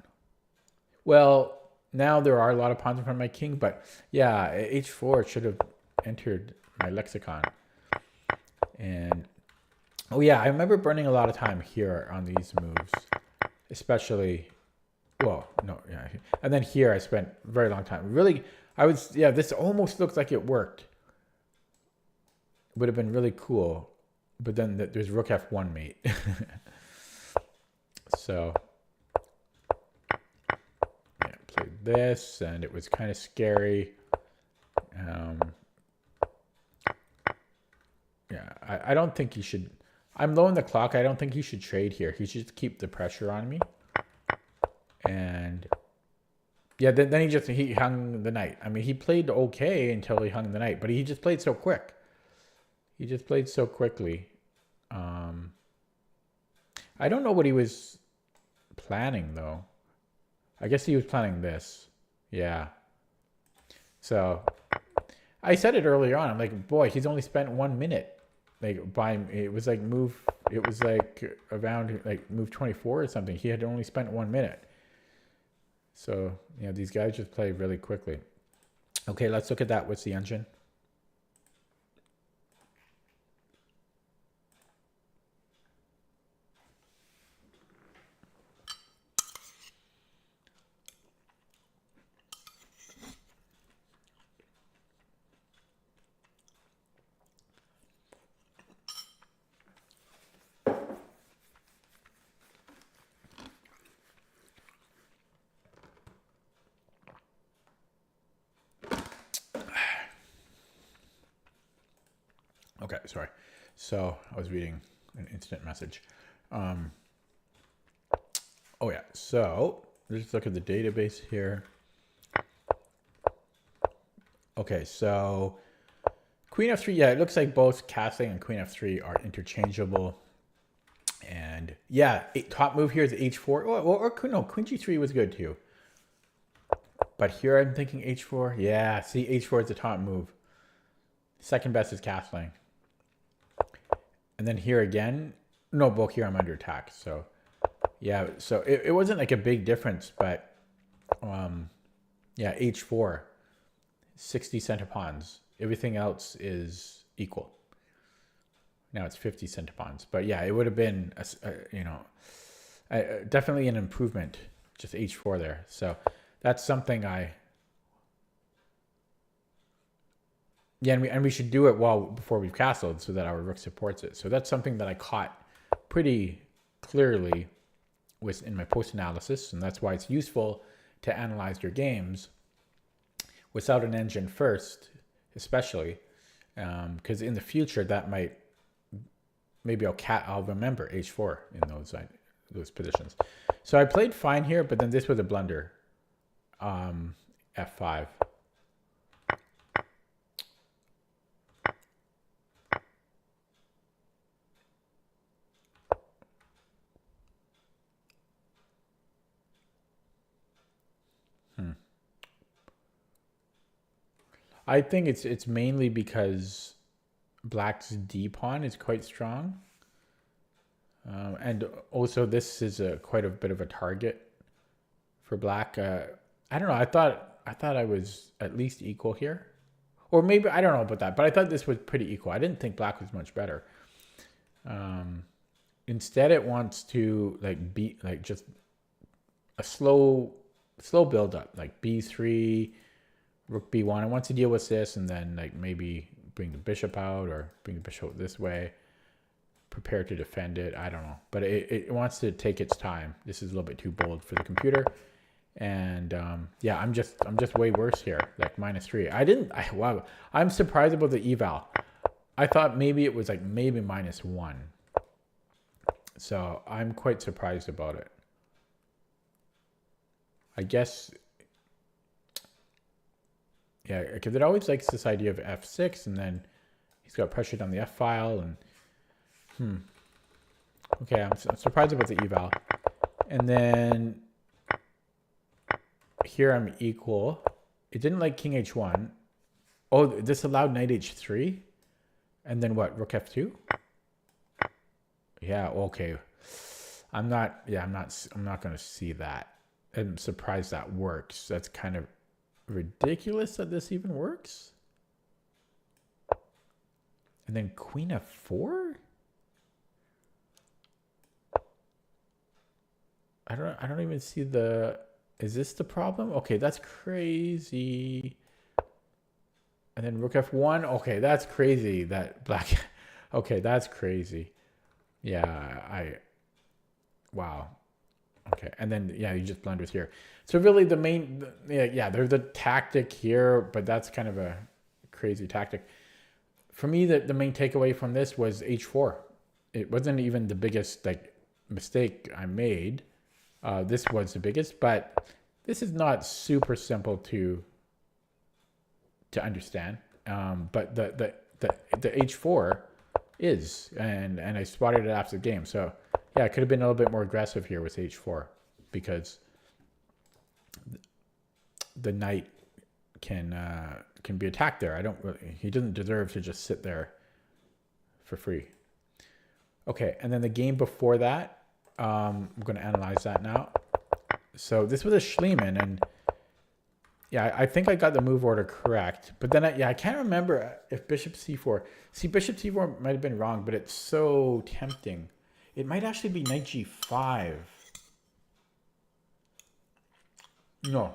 Well, now there are a lot of pawns in front of my king, but yeah, h4 should have entered my lexicon. And oh yeah, I remember burning a lot of time here on these moves, especially, well, no, yeah. And then here I spent a very long time. Really, yeah, this almost looks like it worked. Would have been really cool, but then there's rook f1 mate. So... played this, and it was kind of scary. Yeah, I don't think he should. I'm low on the clock. I don't think he should trade here. He should keep the pressure on me. And yeah, then he hung the knight. I mean, he played okay until he hung the knight, but he just played so quick. He just played so quickly. I don't know what he was planning though. I guess he was planning this. Yeah. So I said it earlier on. I'm like, boy, he's only spent 1 minute. It was like around move 24 or something. He had only spent 1 minute. So, yeah, these guys just play really quickly. Okay, let's look at that. What's the engine? Okay, sorry. So I was reading an instant message. Oh yeah, so let's look at the database here. Okay, so queen f3, yeah, it looks like both castling and queen f3 are interchangeable. And yeah, top move here is h4. Or no, queen g3 was good too. But here I'm thinking h4. Yeah, see, h4 is the top move. Second best is castling. And then here again, no, both here I'm under attack. So Yeah, so it wasn't like a big difference, but yeah, h4, 60 centipawns. Everything else is equal. Now it's 50 centipawns, but yeah, it would have been definitely an improvement, just h4 there. So that's something and we should do it before we've castled so that our rook supports it. So that's something that I caught pretty clearly in my post analysis, and that's why it's useful to analyze your games without an engine first, especially because in the future that might maybe I'll remember h4 in those positions. So I played fine here, but then this was a blunder. F5. I think it's mainly because black's d pawn is quite strong, and also this is quite a bit of a target for black. I don't know. I thought I was at least equal here, or maybe I don't know about that, but I thought this was pretty equal. I didn't think black was much better. Instead, it wants to be just a slow build up, like b3. Rook b1. I want to deal with this and then maybe bring the bishop out or bring the bishop this way. Prepare to defend it. I don't know. But it wants to take its time. This is a little bit too bold for the computer. And yeah, I'm just way worse here. Like -3. Wow. I'm surprised about the eval. I thought maybe it was maybe -1. So I'm quite surprised about it. I guess. Yeah, because it always likes this idea of f6, and then he's got pressure on the f file, and okay, I'm surprised about the eval. And then here I'm equal. It didn't like king h1. Oh, this allowed knight h3, and then what? Rook f2. Yeah, okay. I'm not going to see that. I'm surprised that works. That's kind of ridiculous that this even works. And then queen f4. I don't even see is this the problem? Okay, that's crazy. And then rook f1. Okay, that's crazy that black. Okay, that's crazy. Yeah, wow. Okay, and then yeah, you just blunders here. So really the main, yeah, there's the tactic here, but that's kind of a crazy tactic. For me, the main takeaway from this was h4. It wasn't even the biggest mistake I made. This was the biggest, but this is not super simple to understand. But the h4 is, and I spotted it after the game. So yeah, I could have been a little bit more aggressive here with h4 because the knight can be attacked there. He doesn't deserve to just sit there for free. Okay, and then the game before that, I'm going to analyze that now. So this was a Schliemann, and yeah, I think I got the move order correct. But then I can't remember if bishop c4. See, bishop c4 might have been wrong, but it's so tempting. It might actually be knight g5. No.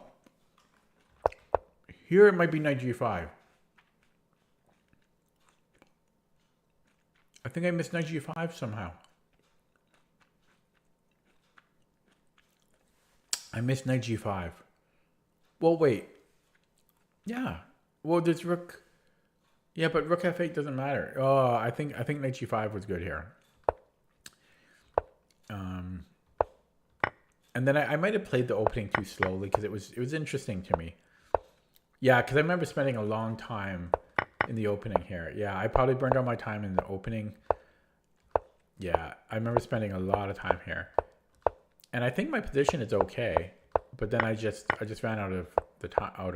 Here it might be knight g5. I think I missed knight g5 somehow. I missed knight g5. Well, wait. Yeah. Well, there's rook. Yeah, but rook f8 doesn't matter. Oh, I think knight g5 was good here. And then I might have played the opening too slowly because it was interesting to me. Yeah, because I remember spending a long time in the opening here. Yeah, I probably burned all my time in the opening. Yeah, I remember spending a lot of time here. And I think my position is okay, but then I just ran out of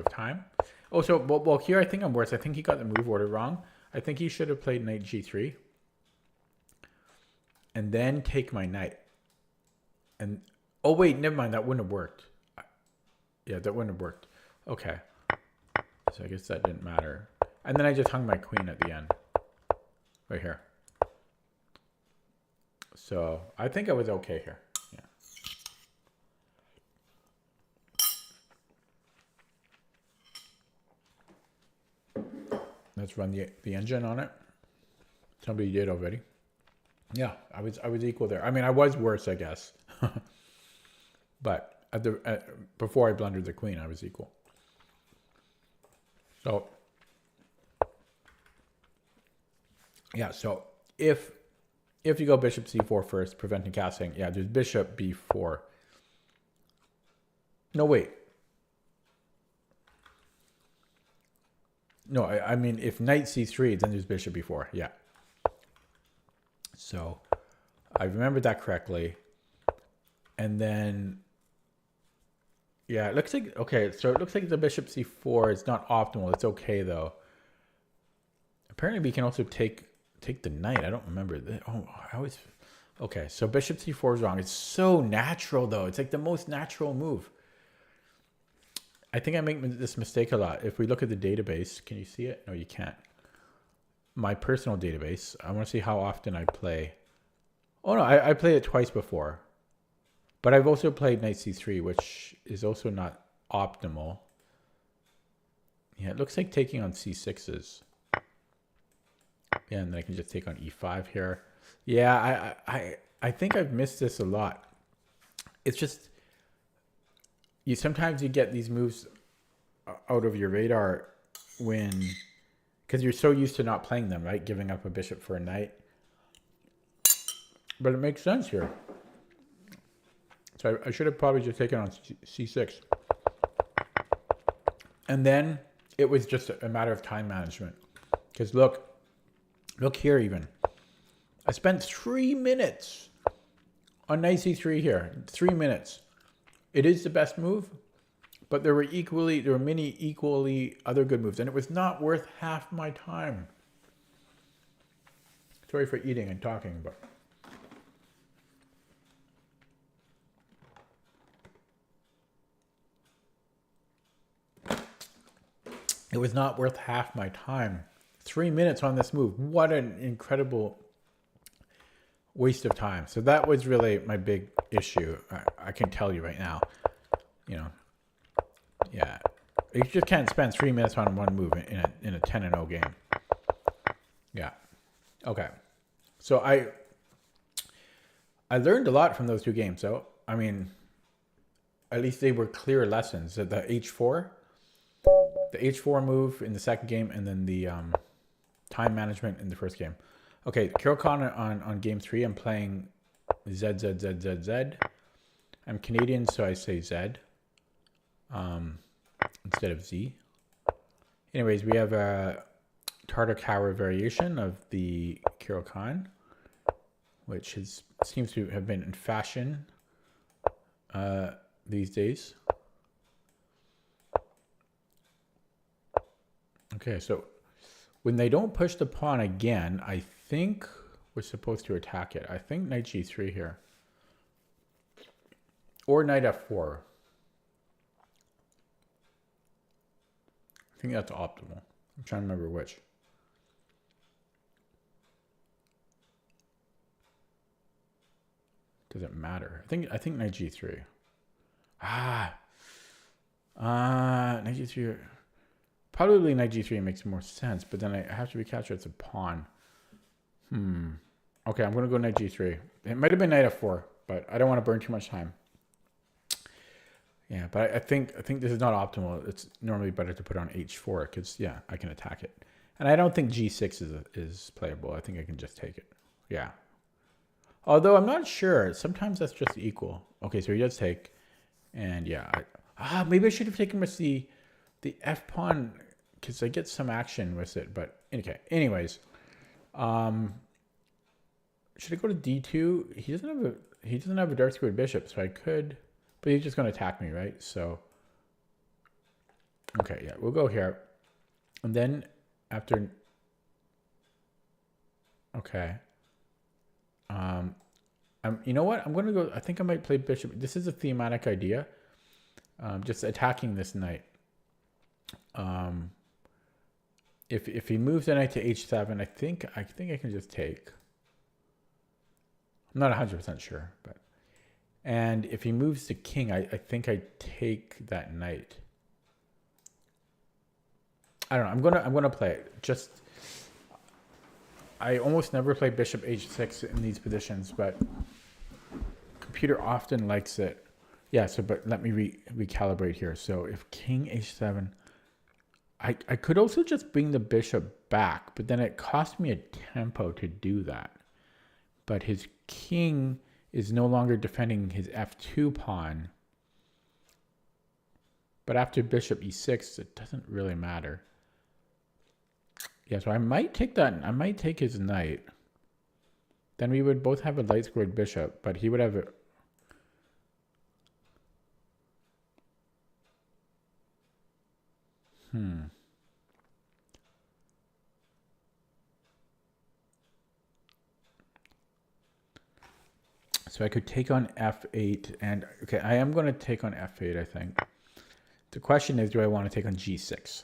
time. Oh, so well here I think I'm worse. I think he got the move order wrong. I think he should have played knight g3 and then take my knight. And, oh wait, never mind. That wouldn't have worked. Yeah, that wouldn't have worked. Okay. So I guess that didn't matter. And then I just hung my queen at the end. Right here. So I think I was okay here. Yeah. Let's run the engine on it. Somebody did already. Yeah, I was equal there. I mean, I was worse, I guess. But before I blundered the queen, I was equal. So yeah, so if you go bishop c4 first, preventing castling, yeah, there's bishop b4. No, wait. No, I mean, if knight c3, then there's bishop b4. Yeah. So I remembered that correctly. And then, yeah, it looks like, okay, so it looks like the bishop c4 is not optimal. It's okay, though. Apparently, we can also take the knight. I don't remember. Oh, I always... Okay, so bishop c4 is wrong. It's so natural, though. It's like the most natural move. I think I make this mistake a lot. If we look at the database, can you see it? No, you can't. My personal database. I want to see how often I play. Oh, no, I played it twice before. But I've also played knight c3, which is also not optimal. Yeah, it looks like taking on c6s. Yeah, and then I can just take on e5 here. Yeah, I think I've missed this a lot. It's just... Sometimes you get these moves out of your radar because you're so used to not playing them, right? Giving up a bishop for a knight. But it makes sense here. So I should have probably just taken on c6. And then it was just a matter of time management. Because look here even. I spent 3 minutes on knight c3 here. 3 minutes. It is the best move, but there were many equally other good moves, and it was not worth half my time. Sorry for eating and talking, but it was not worth half my time. 3 minutes on this move. What an incredible waste of time. So that was really my big issue. I can tell you right now, yeah, you just can't spend 3 minutes on one move in a 10-0 game. Yeah. Okay. So I learned a lot from those 2 games. So, I mean, at least they were clear lessons. The H4 move in the second game, and then the time management in the first game. Okay, Carol Connor on game 3, I'm playing Z. I'm Canadian, so I say Z instead of Z. Anyways, we have a Tartar Cower variation of the Carol Khan, which seems to have been in fashion these days. Okay, so when they don't push the pawn again, I think we're supposed to attack it. I think knight g3 here. Or knight f4. I think that's optimal. I'm trying to remember which. Does it matter? I think knight g3. Knight g3. Probably knight g3 makes more sense, but then I have to recapture it's a pawn. Okay, I'm going to go knight g3. It might have been knight f4, but I don't want to burn too much time. Yeah, but I think this is not optimal. It's normally better to put on h4 because, yeah, I can attack it. And I don't think g6 is playable. I think I can just take it. Yeah. Although I'm not sure. Sometimes that's just equal. Okay, so he does take. And, yeah. Maybe I should have taken with the f pawn because I get some action with it. But, okay. Anyways. Should I go to d2? He doesn't have a dark squared bishop, so I could... But he's just going to attack me, right? So, okay, yeah, we'll go here. And then after, okay. You know what? I'm going to go. I think I might play bishop. This is a thematic idea. Just attacking this knight. If he moves the knight to h7, I think I can just take. I'm not 100% sure, but and if he moves the king, I think I take that knight. I don't know. I'm gonna play it. Just I almost never play bishop h6 in these positions, but computer often likes it. Yeah. So, but let me recalibrate here. So if king h7. I could also just bring the bishop back, but then it cost me a tempo to do that. But his king is no longer defending his f2 pawn. But after bishop e6, it doesn't really matter. Yeah, so I might take that. I might take his knight. Then we would both have a light squared bishop, but he would have a... So I could take on f8 and... Okay, I am going to take on f8, I think. The question is, do I want to take on g6?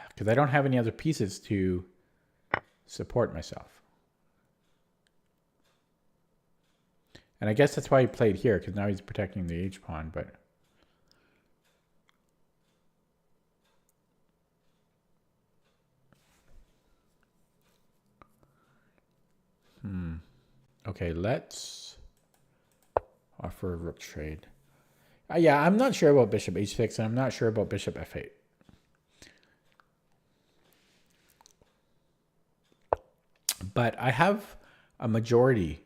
Because I don't have any other pieces to support myself. And I guess that's why he played here, because now he's protecting the h-pawn, but... Okay, let's offer a rook trade. Yeah, I'm not sure about bishop h6, and I'm not sure about bishop f8. But I have a majority,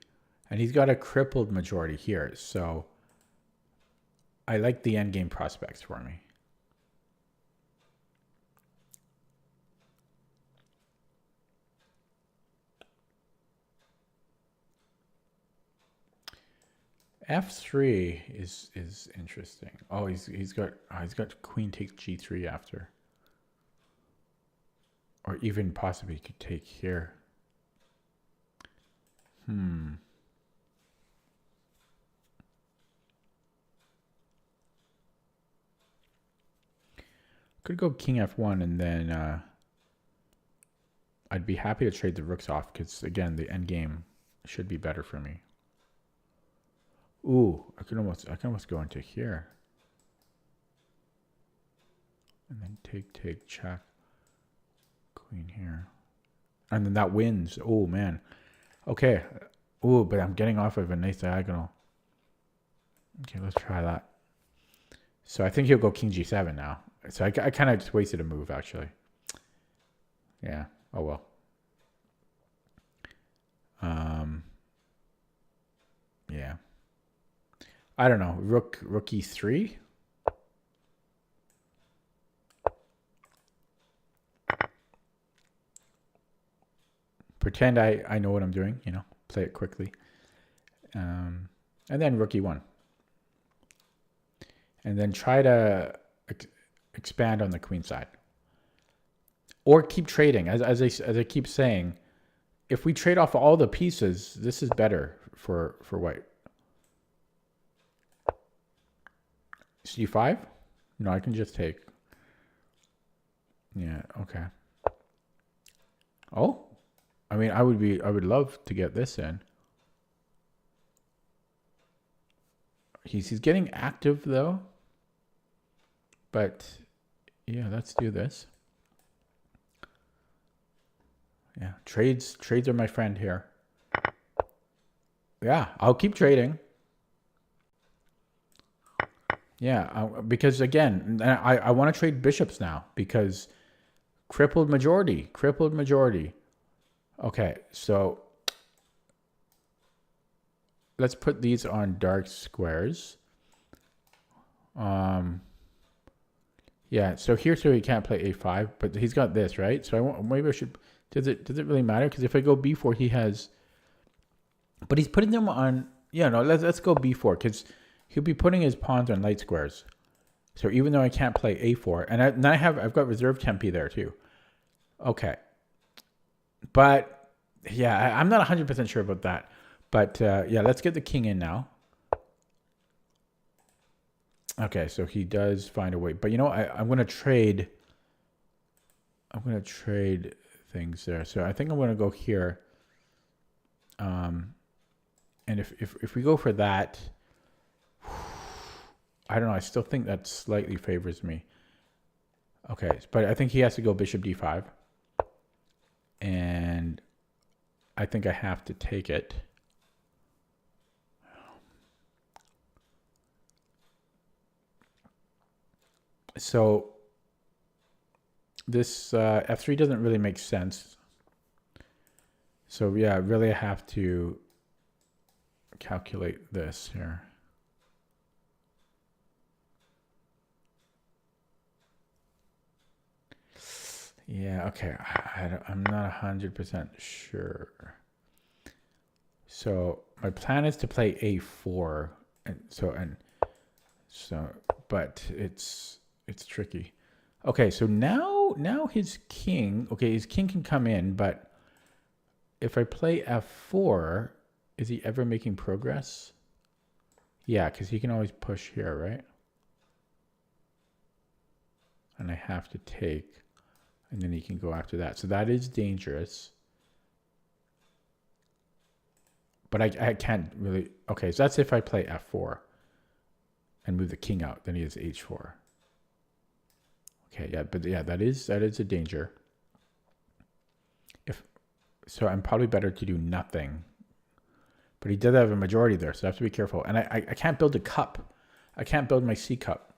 and he's got a crippled majority here, so I like the endgame prospects for me. f3 is interesting. Oh, he's got queen takes g3 after, or even possibly he could take here. Could go king f1 and then I'd be happy to trade the rooks off because again the endgame should be better for me. Ooh, I can almost go into here. And then take, check. Queen here. And then that wins. Oh, man. Okay. Ooh, but I'm getting off of a nice diagonal. Okay, let's try that. So I think he'll go king g7 now. So I kind of just wasted a move, actually. Yeah. Oh, well. Yeah. I don't know. Rook e3. Pretend I know what I'm doing, you know, play it quickly. And then rook e1. And then try to expand on the queen side. Or keep trading. As I keep saying, if we trade off all the pieces, this is better for white. c5? No, I can just take. Yeah, okay. Oh, I mean, I would love to get this in. He's getting active though. But yeah, let's do this. Yeah, trades are my friend here. Yeah, I'll keep trading. Yeah, because again, I want to trade bishops now because crippled majority. Okay, so let's put these on dark squares. Yeah, so here, so he can't play a5, but he's got this, right? So maybe I should. Does it really matter? Because if I go b4, he has. But he's putting them on. Yeah, no, let's go b4 because he'll be putting his pawns on light squares. So even though I can't play a4, and I've got reserve tempi there too. Okay. But yeah, I'm not 100% sure about that. But yeah, let's get the king in now. Okay, so he does find a way. But you know, I'm going to trade. I'm going to trade things there. So I think I'm going to go here. And if we go for that, I don't know. I still think that slightly favors me. Okay, but I think he has to go bishop d5. And I think I have to take it. So this f3 doesn't really make sense. So yeah, really I have to calculate this here. Yeah, okay. I'm not 100% sure. So my plan is to play a4, but it's tricky. Okay, so now his king. Okay, his king can come in, but if I play f4, is he ever making progress? Yeah, because he can always push here, right? And I have to take. And then he can go after that. So that is dangerous. But I can't really... Okay, so that's if I play f4 and move the king out. Then he has h4. Okay, yeah, but yeah, that is a danger. So I'm probably better to do nothing. But he does have a majority there, so I have to be careful. And I can't build a cup. I can't build my C cup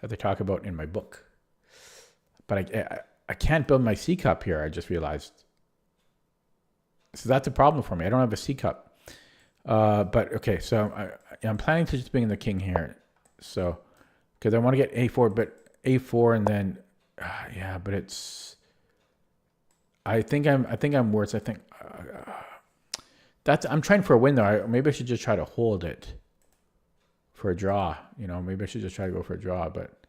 that they talk about in my book. But I can't build my C cup here, I just realized. So that's a problem for me. I don't have a C cup. But okay, so I'm planning to just bring in the king here. So, because I want to get a4, but a4 and then, yeah, but it's, I think I'm worse. I think I'm trying for a win though. Maybe I should just try to hold it for a draw. You know, maybe I should just try to go for a draw, but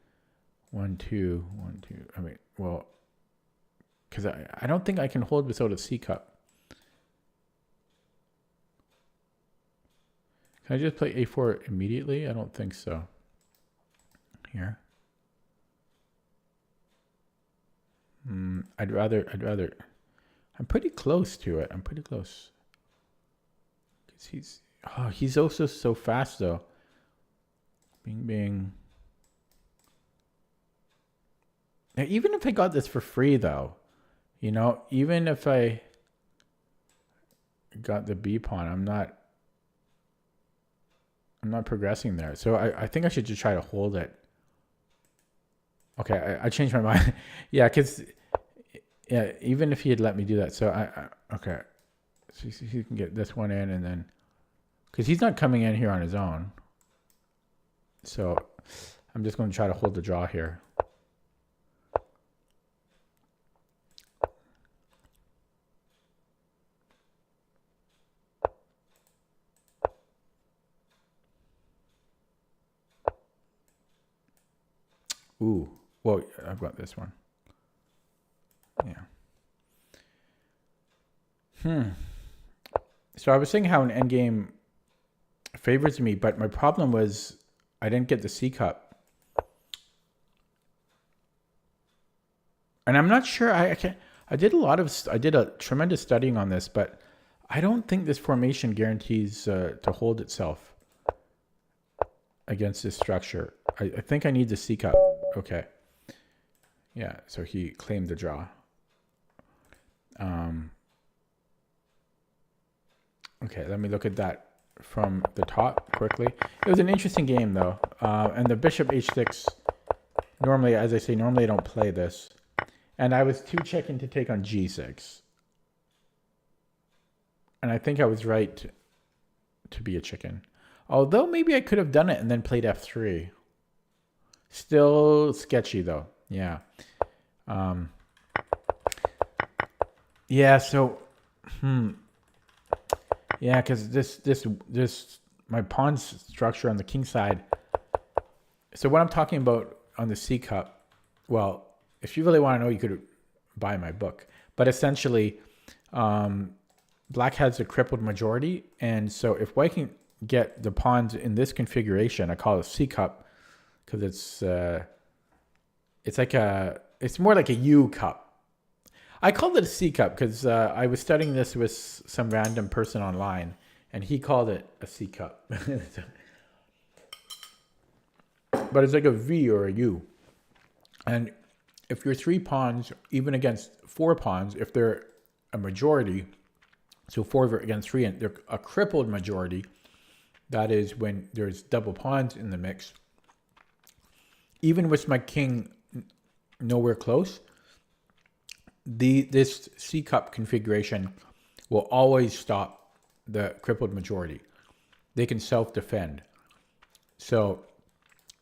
1, 2, 1, 2. I mean, well, because I don't think I can hold without a C cup. Can I just play a4 immediately? I don't think so. Here. I'd rather. I'm pretty close to it. I'm pretty close. Because he's also so fast though. Bing, bing. Now, even if I got this for free though, you know, even if I got the B pawn, I'm not progressing there. So I think I should just try to hold it. Okay, I changed my mind. Yeah, because yeah, even if he had let me do that. So okay. So he can get this one in and then, because he's not coming in here on his own. So I'm just going to try to hold the draw here. Ooh, well, I've got this one. Yeah. So I was saying how an endgame favors me, but my problem was I didn't get the C cup. And I'm not sure I did a tremendous studying on this, but I don't think this formation guarantees to hold itself against this structure. I think I need the C cup. Okay. Yeah, so he claimed the draw. Okay, let me look at that from the top quickly. It was an interesting game though. And the bishop h6, normally, as I say, normally I don't play this. And I was too chicken to take on g6. And I think I was right to be a chicken. Although maybe I could have done it and then played f3. Still sketchy though. Yeah. Yeah, so yeah, because this my pawn structure on the king side. So what I'm talking about on the C cup, well, if you really want to know, you could buy my book. But essentially, Black has a crippled majority, and so if white can get the pawns in this configuration, I call it C cup because it's more like a U cup. I called it a C cup because I was studying this with some random person online, and he called it a C cup. But it's like a V or a U. And if your 3 pawns, even against 4 pawns, if they're a majority, so 4 against 3, and they're a crippled majority, that is when there's double pawns in the mix. Even with my king nowhere close, this C cup configuration will always stop the crippled majority. They can self-defend. So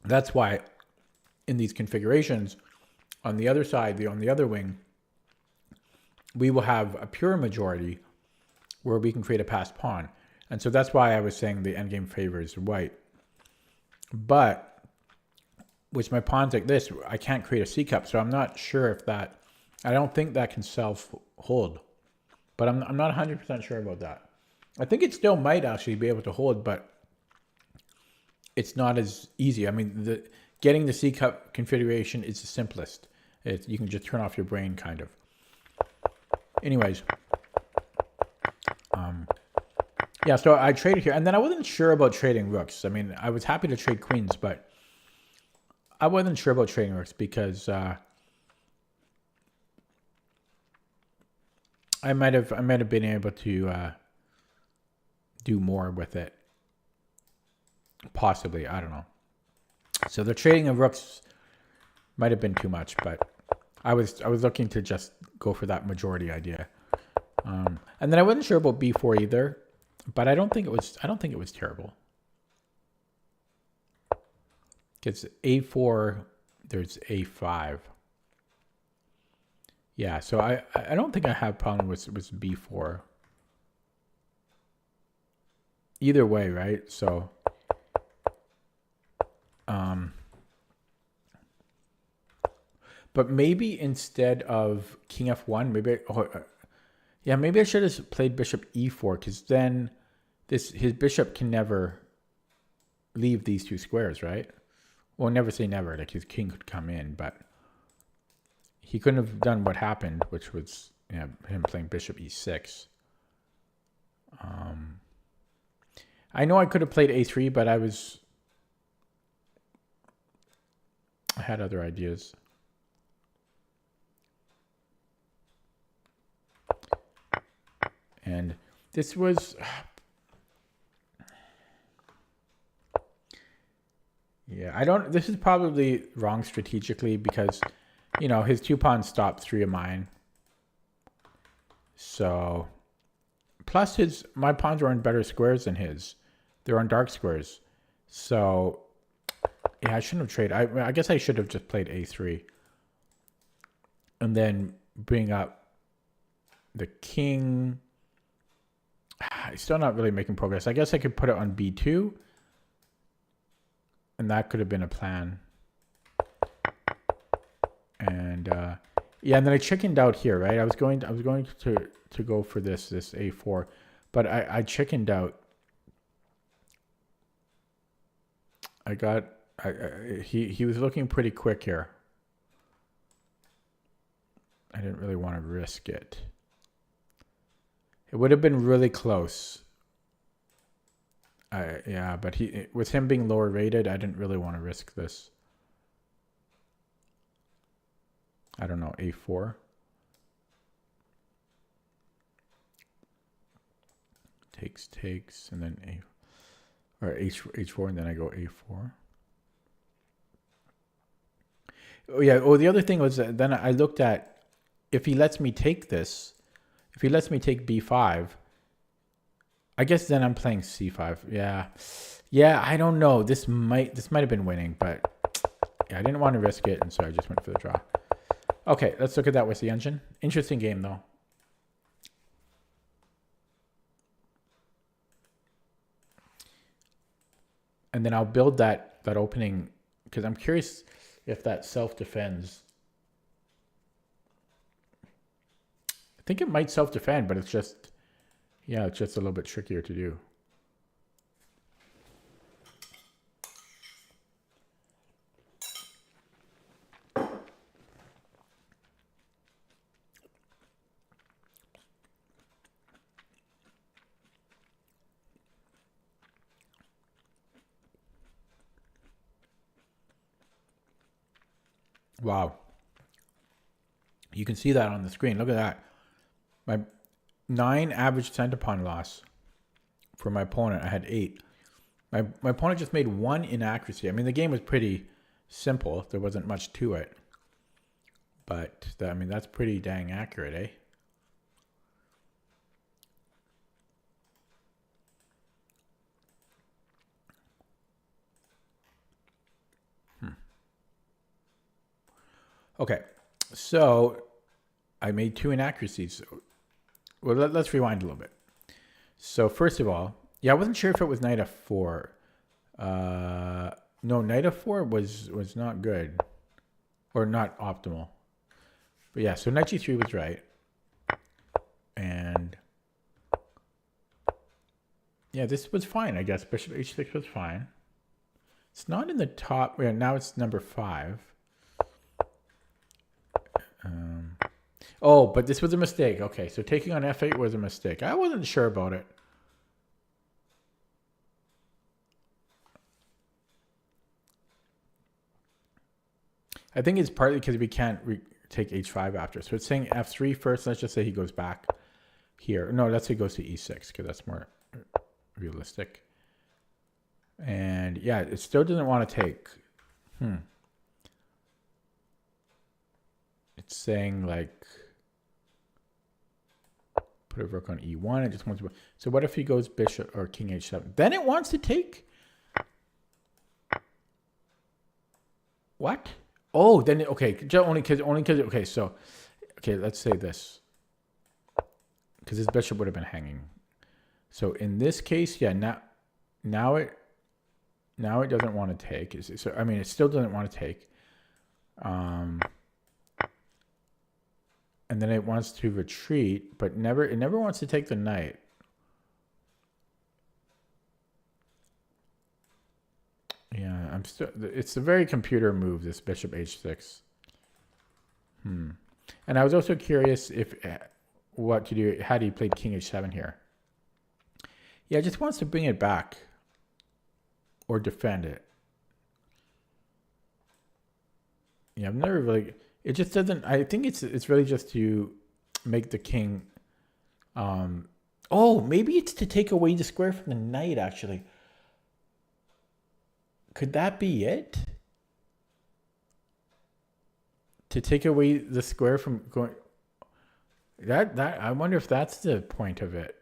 that's why in these configurations, on the other side, on the other wing, we will have a pure majority where we can create a passed pawn. And so that's why I was saying the endgame favors white. But with my pawns like this, I can't create a C cup. So I'm not sure if that, I don't think that can self-hold. But I'm not 100% sure about that. I think it still might actually be able to hold, but it's not as easy. I mean, getting the C cup configuration is the simplest. You can just turn off your brain, kind of. Anyways. Yeah, so I traded here. And then I wasn't sure about trading rooks. I mean, I was happy to trade queens, but I wasn't sure about trading rooks because I might have been able to do more with it. Possibly, I don't know. So the trading of rooks might have been too much, but I was looking to just go for that majority idea. And then I wasn't sure about b4 either, but I don't think it was terrible. Because a4, there's a5. Yeah, so I don't think I have a problem with b4. Either way, right? So but maybe instead of king f1, maybe I should have played bishop e4, because then his bishop can never leave these 2 squares, right? Well, never say never. Like, his king could come in, but he couldn't have done what happened, which was him playing bishop e6. I know I could have played a3, but I had other ideas. And this was, this is probably wrong strategically because, his 2 pawns stopped 3 of mine. So, plus my pawns are on better squares than his. They're on dark squares. So, yeah, I shouldn't have traded. I guess I should have just played a3. And then bring up the king. I'm still not really making progress. I guess I could put it on b2. And that could have been a plan. And and then I chickened out here, right? I was going to go for this a4, but I chickened out. He was looking pretty quick here. I didn't really want to risk it. It would have been really close. But with him being lower rated, I didn't really want to risk this. I don't know, a4. Takes, and then h4, and then I go a4. Oh yeah. Oh, the other thing was that then I looked at if he lets me take this. If he lets me take b5, I guess then I'm playing c5. Yeah. I don't know. This might have been winning, but yeah, I didn't want to risk it, and so I just went for the draw. Okay, let's look at that with the engine. Interesting game though. And then I'll build that opening because I'm curious if that self-defends. think it might self-defend, but it's just, yeah, it's just a little bit trickier to do. Wow. You can see that on the screen. Look at that. My 9 average center pawn loss for my opponent. I had 8. My opponent just made 1 inaccuracy. I mean, the game was pretty simple. There wasn't much to it. But, I mean, that's pretty dang accurate, eh? Okay, so I made 2 inaccuracies. Well, let's rewind a little bit. So first of all, yeah, I wasn't sure if it was knight f4. No, knight f4 was not good, or not optimal. But yeah, so knight g3 was right, and yeah, this was fine, I guess. Bishop h6 was fine. It's not in the top. Yeah, now it's number 5. Oh, but this was a mistake. Okay, so taking on f8 was a mistake. I wasn't sure about it. I think it's partly because we can't take h5 after. So it's saying f3 first. Let's just say he goes back here. No, let's say he goes to e6 because that's more realistic. And yeah, it still doesn't want to take. It's saying like put a rook on e1. It just wants to. So what if he goes bishop or king h7? Then it wants to take. What? Oh, then okay. Only because. Okay, so okay. Let's say this because his bishop would have been hanging. So in this case, yeah. Now it doesn't want to take. So I mean, it still doesn't want to take. And then it wants to retreat, but it never wants to take the knight. Yeah, it's a very computer move, this bishop h6. And I was also curious what to do, had he played king h7 here. Yeah, it just wants to bring it back or defend it. Yeah, I've never really. It just doesn't. I think it's really just to make the king. Oh, maybe it's to take away the square from the knight. Actually, could that be it? To take away the square from going. That I wonder if that's the point of it.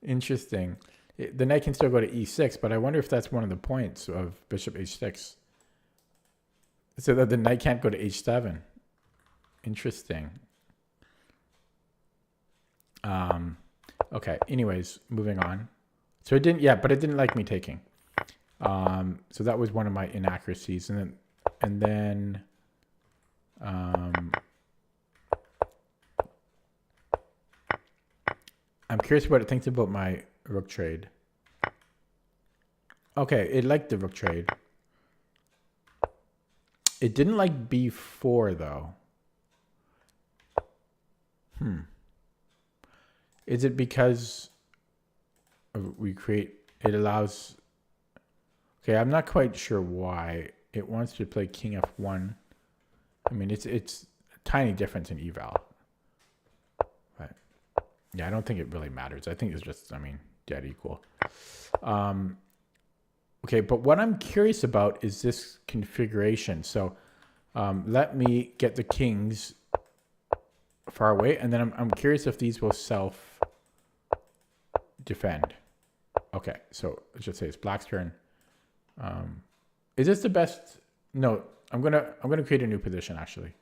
Interesting. The knight can still go to e6, but I wonder if that's one of the points of bishop h6. So that the knight can't go to h7. Interesting. Okay. Anyways, moving on. So it didn't. Yeah, but it didn't like me taking. So that was one of my inaccuracies, and then I'm curious what it thinks about my rook trade. Okay, it liked the rook trade. It didn't like b4 though. Is it because it allows. Okay, I'm not quite sure why it wants to play king f1. I mean, it's a tiny difference in eval. But yeah, I don't think it really matters. I think it's just, I mean, dead equal. Okay, but what I'm curious about is this configuration. So let me get the kings far away, and then I'm curious if these will self-defend. Okay, so let's just say it's black's turn. Is this the best? No, I'm gonna create a new position actually.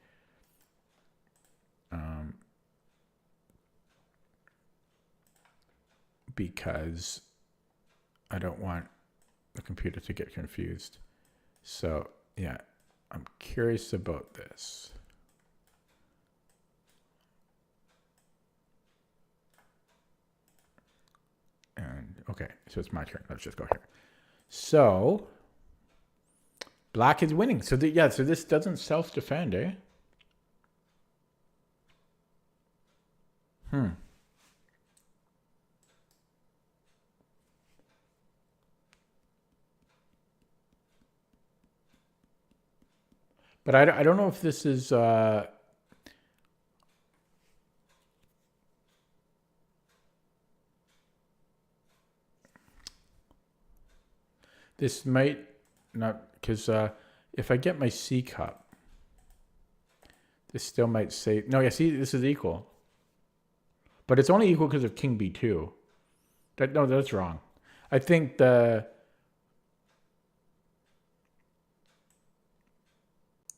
Because I don't want the computer to get confused. So yeah, I'm curious about this. Okay, so it's my turn. Let's just go here. So black is winning. So yeah, so this doesn't self-defend, eh? But I don't know if this is this might not, because if I get my C cup, this still might say, no, yeah, see, this is equal. But it's only equal because of king b2. No, that's wrong. I think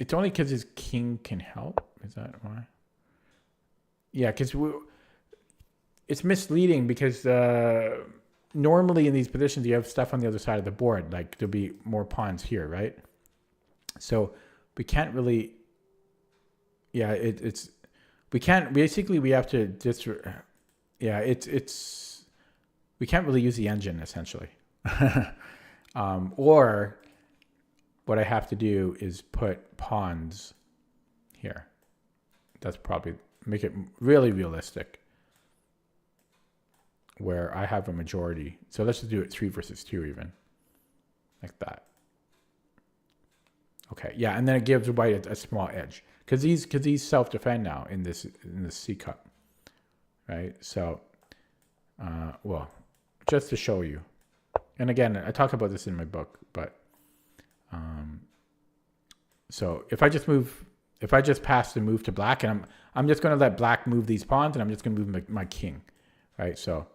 it's only because his king can help. Is that why? Yeah, because it's misleading because normally in these positions you have stuff on the other side of the board. Like there'll be more pawns here, right? So we can't really. Yeah, we can't. Basically, we have to just. Yeah, it's. We can't really use the engine essentially. Or what I have to do is put pawns here. That's probably make it really realistic where I have a majority. So let's just do it 3 versus 2 even. Like that. Okay, yeah, and then it gives white a small edge. Because these self-defend now in this C cup. Right? So well, just to show you. And again, I talk about this in my book, but so if I just pass the move to black, and I'm just going to let black move these pawns, and I'm just going to move my king, right? So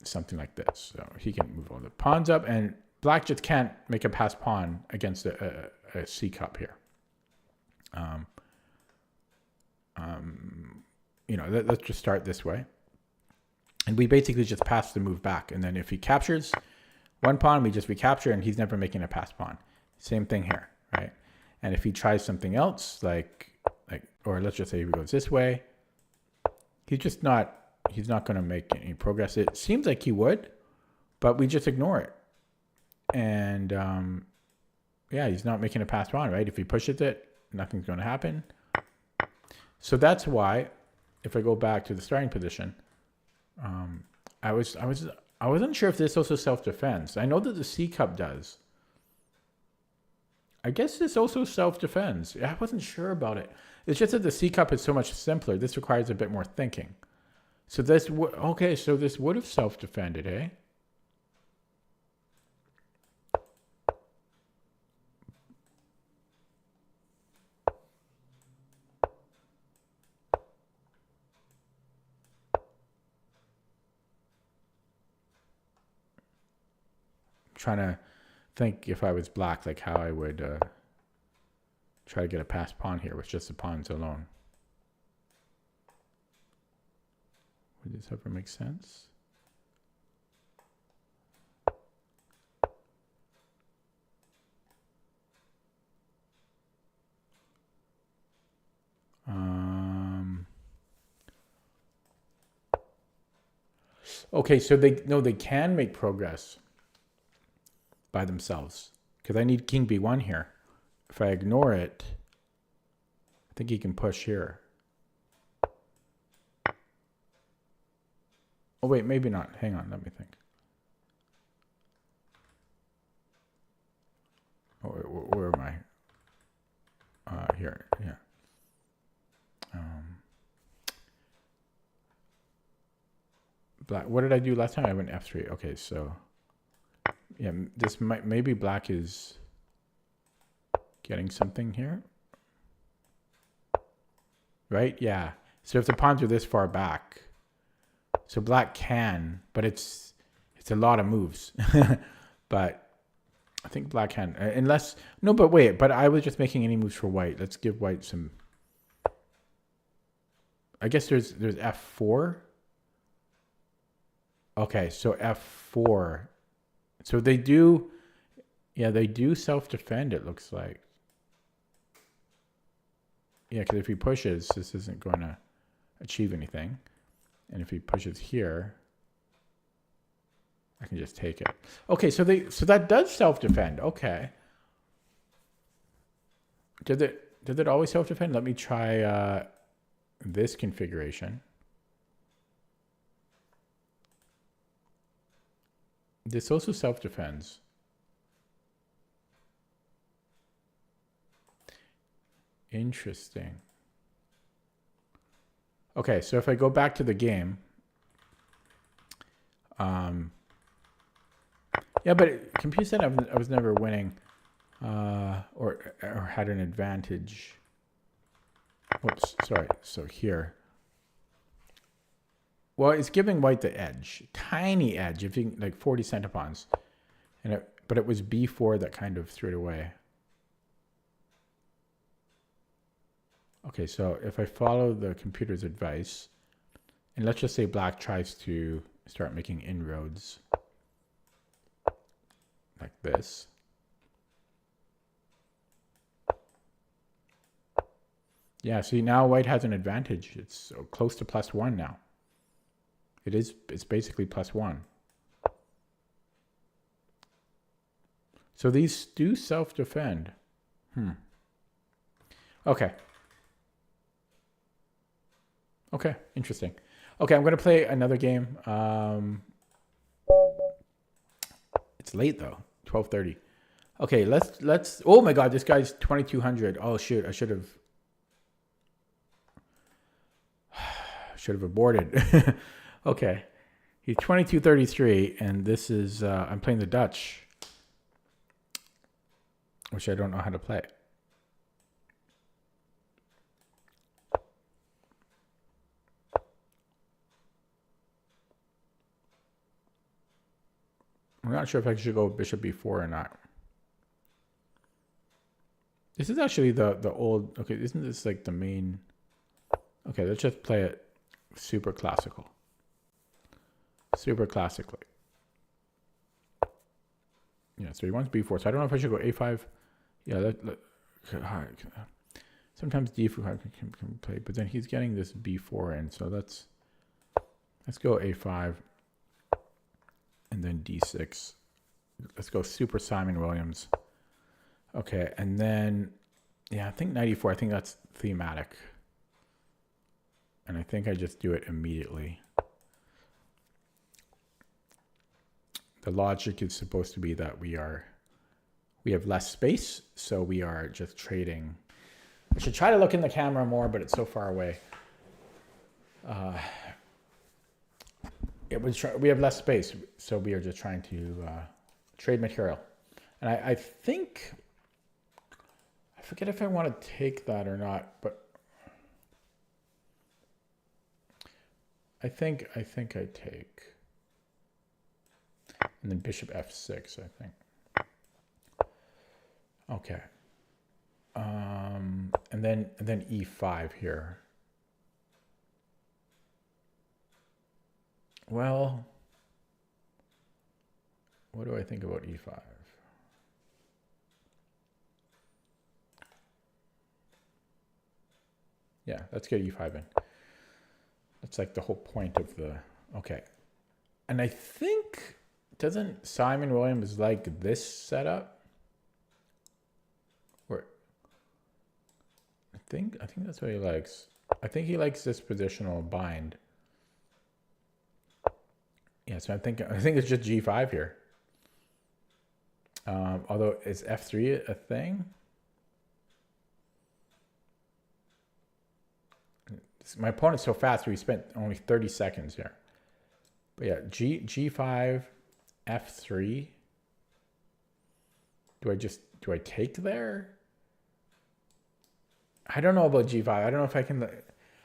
something like this. So he can move all the pawns up, and black just can't make a pass pawn against a C cup here. Let's just start this way. And we basically just pass the move back. And then if he captures one pawn, we just recapture, and he's never making a pass pawn. Same thing here, right? And if he tries something else, or let's just say he goes this way, he's not going to make any progress. It seems like he would, but we just ignore it. And yeah, he's not making a pass pawn, right? If he pushes it, nothing's going to happen. So that's why, if I go back to the starting position, I wasn't sure if this also self-defends. I know that the C cup does. I guess this also self-defends. I wasn't sure about it. It's just that the C cup is so much simpler. This requires a bit more thinking. So this would have self-defended, eh? Trying to think if I was black, like how I would try to get a pass pawn here with just the pawns alone. Would this ever make sense? Okay, so they can make progress by themselves, because I need king b1 here. If I ignore it, I think he can push here. Oh wait, maybe not. Hang on, let me think. Oh, where am I? Here, yeah. Black. What did I do last time? I went f3. Okay, so yeah, maybe black is getting something here, right? Yeah. So if the pawns are this far back, so black can, but it's a lot of moves. But I think black can, unless no. But wait, but I was just making any moves for white. Let's give white some. I guess there's f4. Okay, so f4. So they do, yeah, they do self-defend, it looks like. Yeah, because if he pushes, this isn't going to achieve anything. And if he pushes here, I can just take it. Okay, so that does self-defend. Okay. Did it always self-defend? Let me try this configuration. This also self-defends. Interesting. Okay, so if I go back to the game, yeah, but computer said I was never winning, or had an advantage. Whoops, sorry. So here, well, it's giving white the edge, tiny edge, if you like 40 centipawns, but it was b4 that kind of threw it away. Okay, so if I follow the computer's advice, and let's just say black tries to start making inroads like this. Yeah, see, now white has an advantage. It's so close to +1 now. It's basically +1. So these do self-defend. Okay. Okay, interesting. Okay, I'm going to play another game. It's late though, 12:30. Okay, let's. Oh my God, this guy's 2200. Oh shoot, I should have aborted. Okay, he's 2233, and this is I'm playing the Dutch, which I don't know how to play. I'm not sure if I should go bishop b4 or not. This is actually the old. Okay, isn't this like the main? Okay, let's just play it super classical. Super classically. Yeah, so he wants b4. So I don't know if I should go a5. Yeah, sometimes d4 can play, but then he's getting this b4 in. So let's go a5 and then d6. Let's go super Simon Williams. Okay, and then yeah, I think 94. I think that's thematic. And I think I just do it immediately. The logic is supposed to be that we have less space, so we are just trading. I should try to look in the camera more, but it's so far away. We have less space, so we are just trying to trade material. And I think, I forget if I want to take that or not, but I think I take. And then bishop f6, I think. Okay. And then e5 here. Well, what do I think about e5? Yeah, let's get e5 in. That's like the whole point of the, okay. And I think, doesn't Simon Williams like this setup? Or I think that's what he likes. I think he likes this positional bind. Yeah, so I think it's just g5 here. Although is f3 a thing? My opponent's so fast, we spent only 30 seconds here. But yeah, g5, f3. Do I take there? I don't know about g5. I don't know if I can.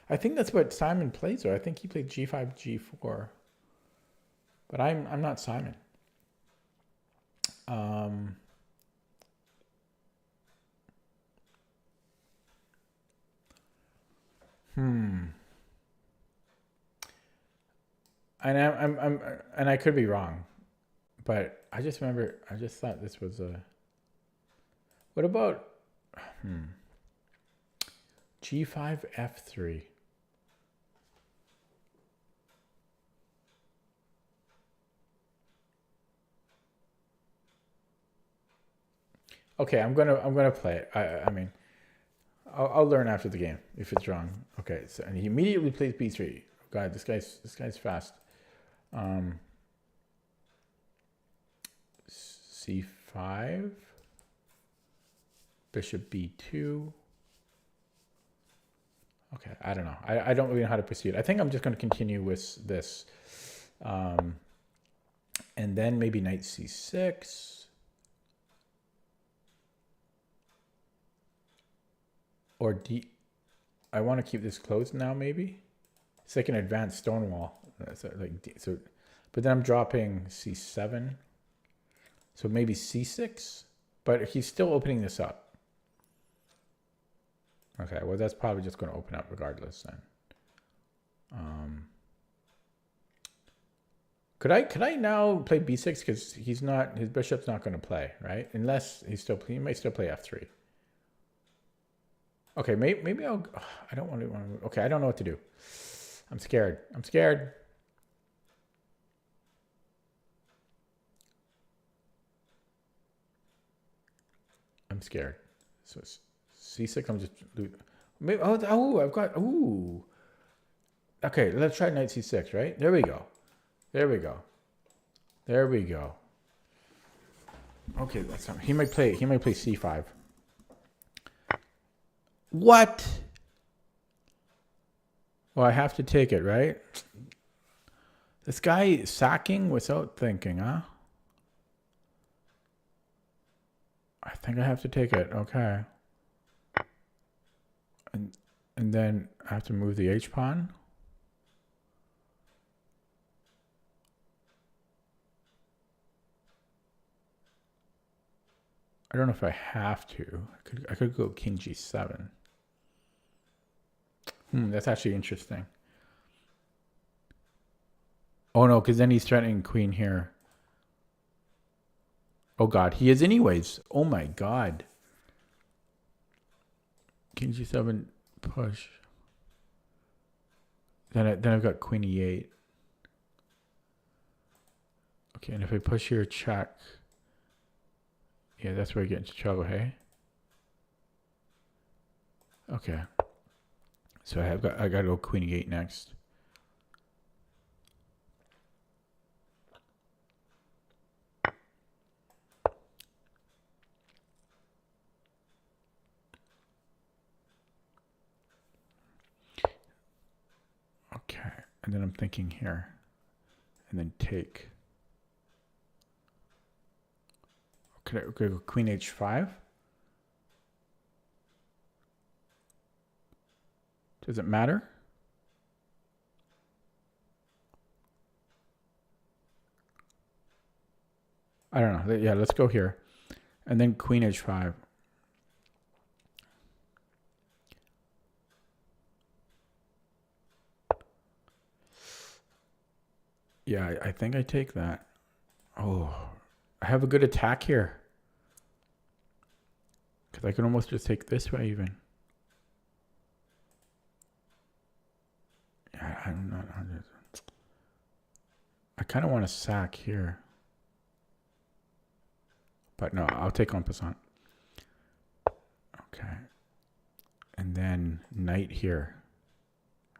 I think that's what Simon plays, though. I think he played g5, g4. But I'm not Simon. And and I could be wrong, but I just thought this was a. What about g5, f3? Okay, I'm gonna play it. I mean, I'll learn after the game if it's wrong. Okay, so and he immediately plays b3. God, this guy's fast. C5, bishop b2. Okay, I don't know. I don't really know how to proceed. I think I'm just going to continue with this. And then maybe knight c6. Or d. I want to keep this closed now, maybe. It's like an advanced stonewall. So like so, but then I'm dropping c7. So maybe c6. But he's still opening this up. Okay, well that's probably just going to open up regardless then. Could I now play b6 because his bishop's not going to play, right? Unless he might still play f3. Okay, maybe I'll. I don't want to. Okay, I don't know what to do. I'm scared. I'm scared. I'm scared. So c6. I'm just. Maybe. Oh, I've got. Ooh. Okay, let's try knight c6. Right there we go. There we go. There we go. Okay, that's not. He might play c5. What? Well, I have to take it, right? This guy sacking without thinking, huh? I think I have to take it. Okay. And then I have to move the H pawn. I don't know if I have to. I could go king g7. That's actually interesting. Oh no, because then he's threatening queen here. Oh god, he is anyways. Oh my god. King g7 push. Then I've got queen e8. Okay, and if I push here, check. Yeah, that's where I get into trouble, hey? Okay. So I gotta go queen e8 next. Okay, and then I'm thinking here, and then take. Could I go queen h5? Does it matter? I don't know. Yeah, let's go here. And then queen h5. Yeah, I think I take that. Oh, I have a good attack here. Because I can almost just take this way even. Yeah, I'm not 100. I kind of want to sack here. But no, I'll take en passant. Okay. And then knight here.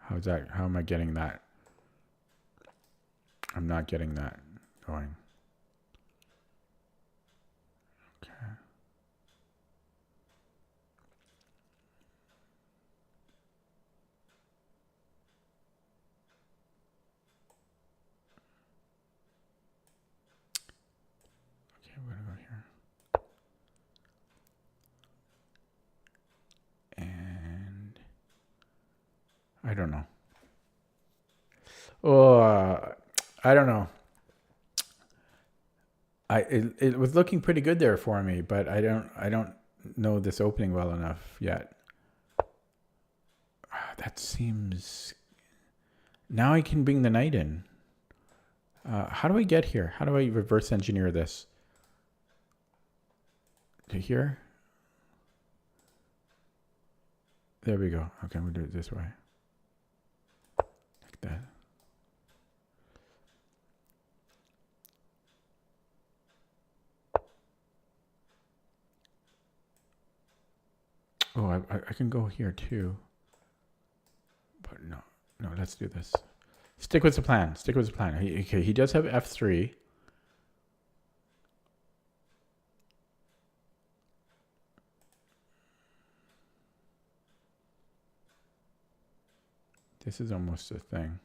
How's that? How am I getting that? I'm not getting that going. Okay. Okay, we're gonna go here. And I don't know. Oh, I don't know. It was looking pretty good there for me, but I don't know this opening well enough yet. That seems. Now I can bring the knight in. How do I get here? How do I reverse engineer this? To here? There we go. Okay, we'll do it this way. Like that. Oh, I can go here too. But no, let's do this. Stick with the plan. Stick with the plan. Okay, he does have f3. This is almost a thing.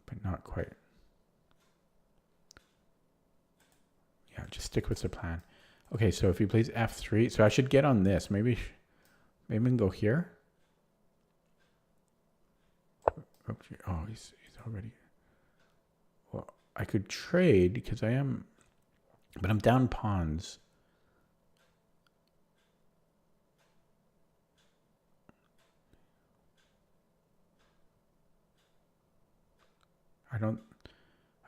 But not quite. Yeah, just stick with the plan. Okay, so if he plays f3, so I should get on this. Maybe we can go here. Oh, he's already. Well, I could trade because I am, but I'm down pawns. I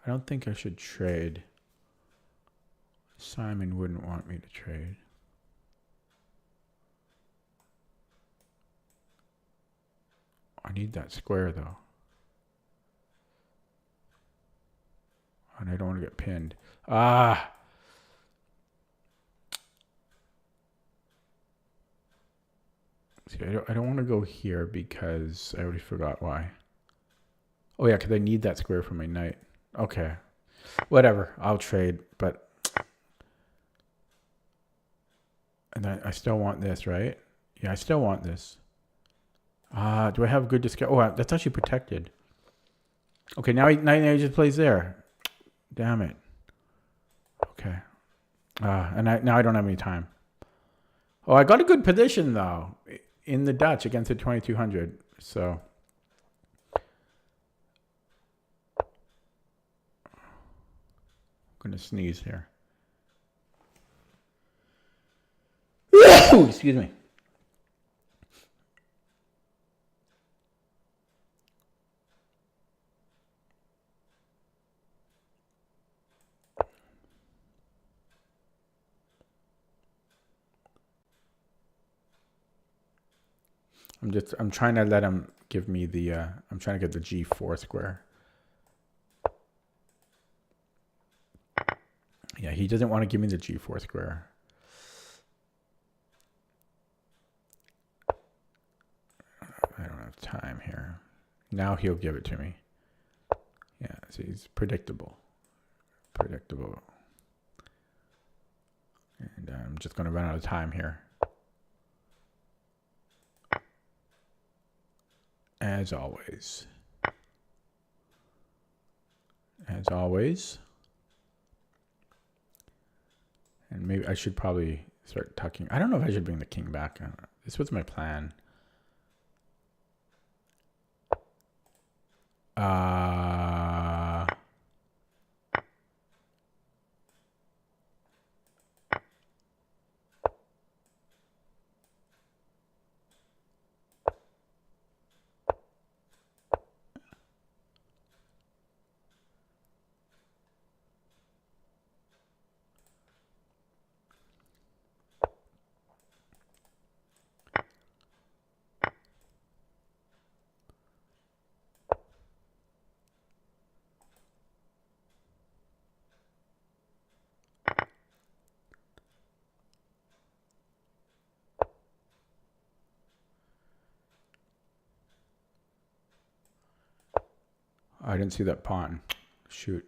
don't think I should trade. Simon wouldn't want me to trade. I need that square though. And I don't want to get pinned. Ah! See, I don't want to go here because I already forgot why. Oh yeah, because I need that square for my knight. Okay. Whatever. I'll trade, but... And I still want this, right? Yeah, I still want this. Do I have good discount? Oh, that's actually protected. Okay, now he just plays there. Damn it. Okay. And now I don't have any time. Oh, I got a good position though in the Dutch against the 2200. So I'm gonna sneeze here. Excuse me. I'm trying to let him give me the, I'm trying to get the G4 square. Yeah, he doesn't want to give me the G4 square. I don't have time here. Now he'll give it to me. Yeah, see, he's predictable. Predictable. And I'm just going to run out of time here. As always. As always. And maybe I should probably start tucking. I don't know if I should bring the king back. This was my plan. I didn't see that pawn. Shoot.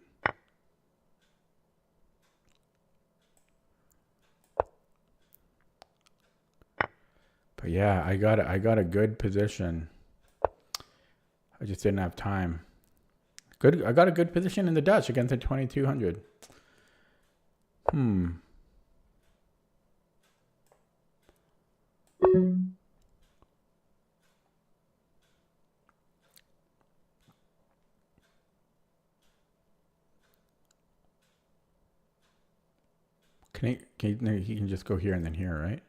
But yeah, I got a good position. I just didn't have time. Good. I got a good position in the Dutch against the 2200. He can just go here and then here, right?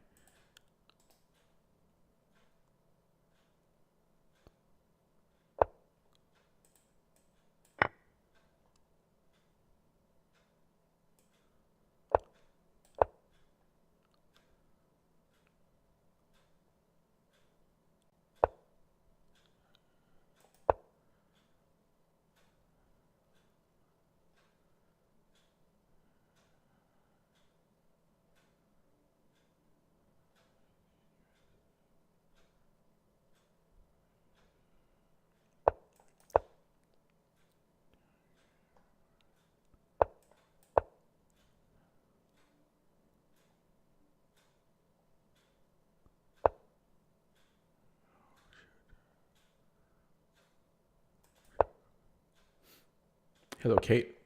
Hello, Kate.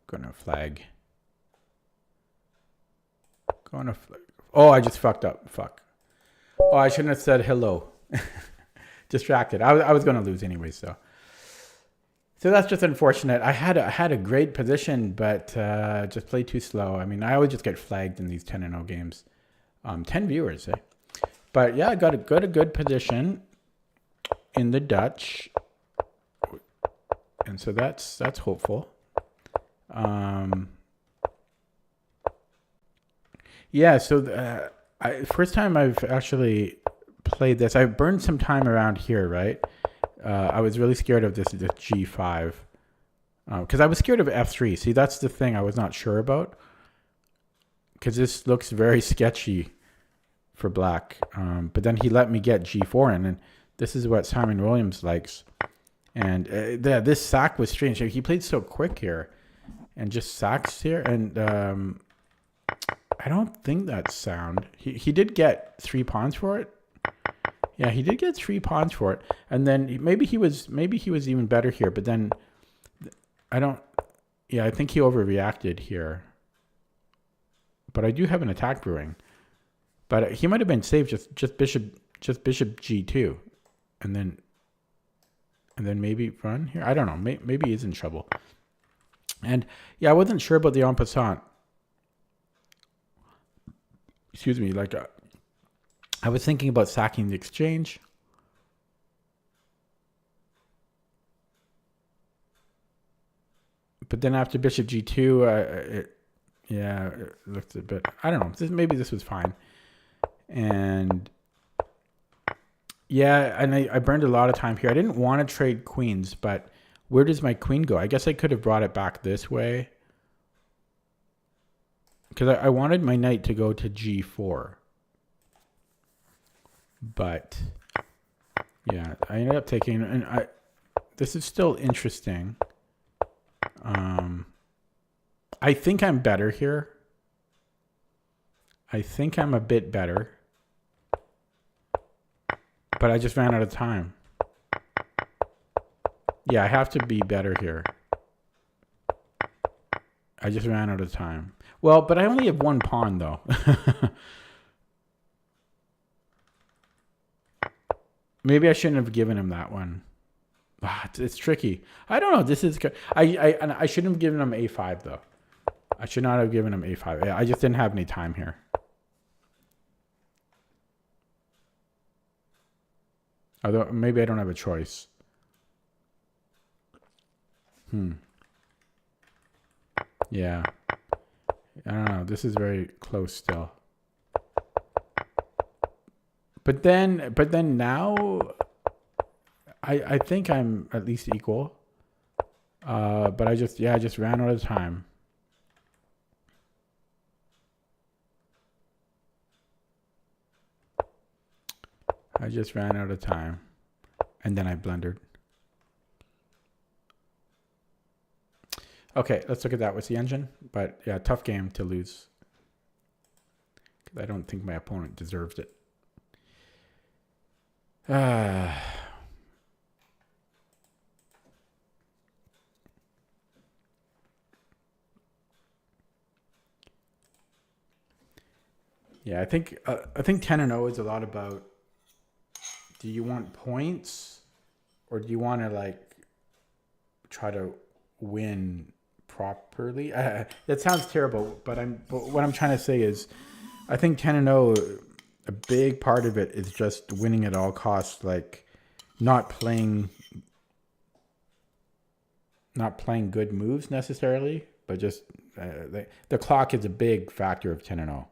Gonna flag. Gonna flag. Oh, I just fucked up. Fuck. Oh, I shouldn't have said hello. Distracted. I was gonna lose anyway, so. So that's just unfortunate. I had a great position, but just played too slow. I mean, I always just get flagged in these 10-0 games. 10 viewers, eh? But yeah, I got a good position in the Dutch, and so that's hopeful. Yeah. So first time I've actually played this. I burned some time around here, right? I was really scared of this G5 because I was scared of F3. See, that's the thing I was not sure about because this looks very sketchy for black. But then he let me get G4 in, and this is what Simon Williams likes. And this sack was strange. He played so quick here and just sacks here. And I don't think that's sound. He did get 3 pawns for it. Yeah, he did get 3 pawns for it, and then maybe he was even better here. But then I don't. Yeah, I think he overreacted here. But I do have an attack brewing, but he might have been safe just bishop G2, and then maybe run here. I don't know. Maybe he's in trouble. And yeah, I wasn't sure about the en passant. Excuse me, like. I was thinking about sacking the exchange. But then after bishop G2, it looked a bit, I don't know, maybe this was fine. And yeah, and I burned a lot of time here. I didn't want to trade queens, but where does my queen go? I guess I could have brought it back this way. Because I wanted my knight to go to G4. But yeah, I ended up taking, and this is still interesting. I think I'm better here. I think I'm a bit better, but I just ran out of time. Yeah, I have to be better here. I just ran out of time. Well, but I only have 1 pawn though. Maybe I shouldn't have given him that one. It's tricky. I don't know. This is good. I shouldn't have given him A5 though. I should not have given him A5. I just didn't have any time here. Although maybe I don't have a choice. Yeah. I don't know. This is very close still. But then now, I think I'm at least equal. But I just ran out of time. I just ran out of time, and then I blundered. Okay, let's look at that with the engine. But yeah, tough game to lose. I don't think my opponent deserved it. Yeah, I think 10-0 is a lot about, do you want points or do you want to like try to win properly? That sounds terrible, but what I'm trying to say is I think 10-0, a big part of it is just winning at all costs, like not playing good moves necessarily, but just the clock is a big factor of 10-0.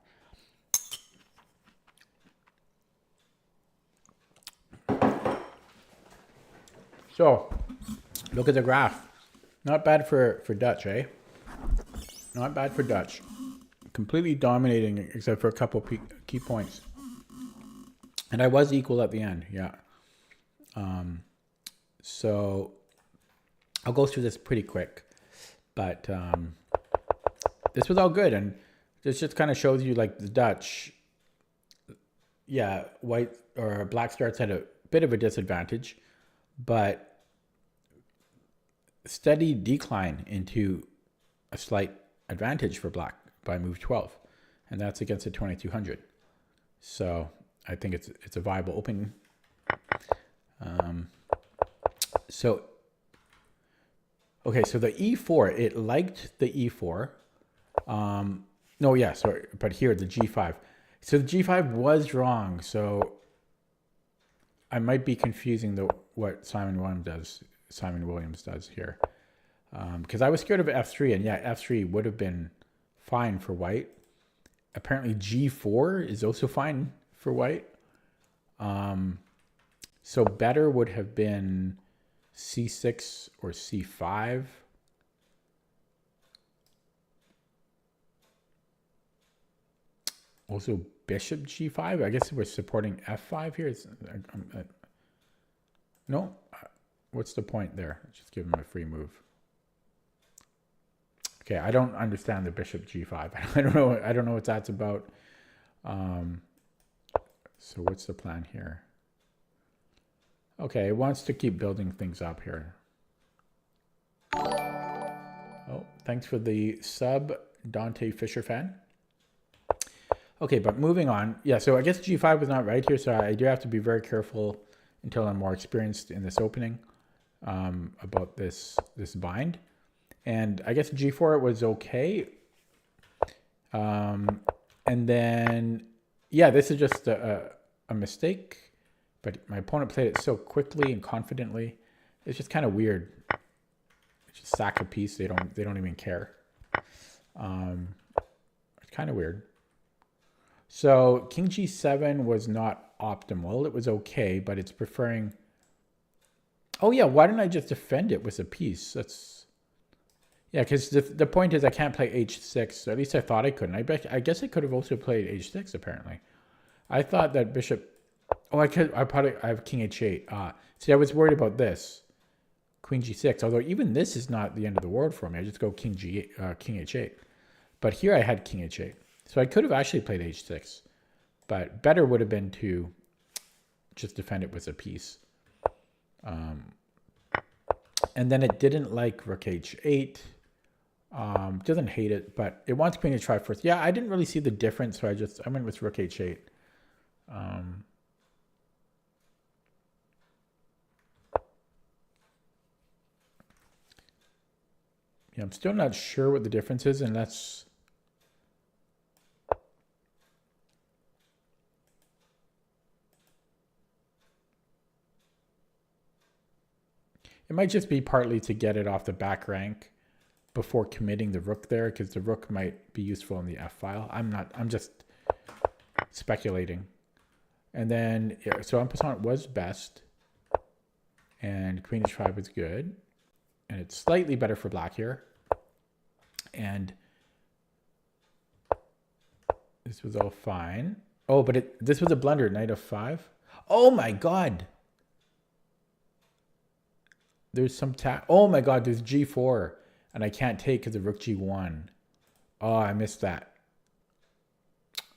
So, look at the graph. Not bad for Dutch, eh? Not bad for Dutch. Completely dominating except for a couple key points. And I was equal at the end, yeah. So, I'll go through this pretty quick. But this was all good. And this just kind of shows you like the Dutch, yeah, white or black starts at a bit of a disadvantage, but steady decline into a slight advantage for black by move 12, and that's against the 2200. So I think it's a viable opening. So okay, so the e4, it liked the e4. No, yeah, sorry, but here the g5. So the g5 was wrong. So I might be confusing what Simon Williams does here, because I was scared of f3, and yeah, f3 would have been fine for white. Apparently g4 is also fine for white. So better would have been c6 or c5. Also bishop g5. I guess we're supporting f5 here. No, what's the point there? Just give him a free move. Okay, I don't understand the bishop g5. I don't know what that's about. So what's the plan here? Okay, it wants to keep building things up here. Oh, thanks for the sub, Dante Fisher fan. Okay, but moving on. Yeah, so I guess g5 was not right here, so I do have to be very careful until I'm more experienced in this opening about this bind. And I guess g4 was okay. And then, yeah, this is just a mistake, but my opponent played it so quickly and confidently. It's just kind of weird. Just sack a piece. They don't even care. It's kind of weird. So king g7 was not optimal. It was okay, but it's preferring. Oh yeah, why didn't I just defend it with a piece? That's, yeah, because the point is I can't play h6. So at least I thought I couldn't. I guess I could have also played h6 apparently. I thought that bishop. Oh, I have king h8. See, I was worried about this. Queen g6. Although even this is not the end of the world for me. I just go king h8. But here I had king h8. So I could have actually played h6, but better would have been to just defend it with a piece. And then it didn't like rook h8. Doesn't hate it, but it wants queen h5 first. Yeah, I didn't really see the difference, so I went with rook h8. Yeah, I'm still not sure what the difference is, and that's. It might just be partly to get it off the back rank before committing the rook there, because the rook might be useful in the f file. I'm just speculating. And then, yeah, so en passant was best, and queen h5 was good, and it's slightly better for black here. And this was all fine. Oh, but this was a blunder, knight f5. Oh my god! There's some oh my god, there's g4, and I can't take because of rook g1. Oh, I missed that.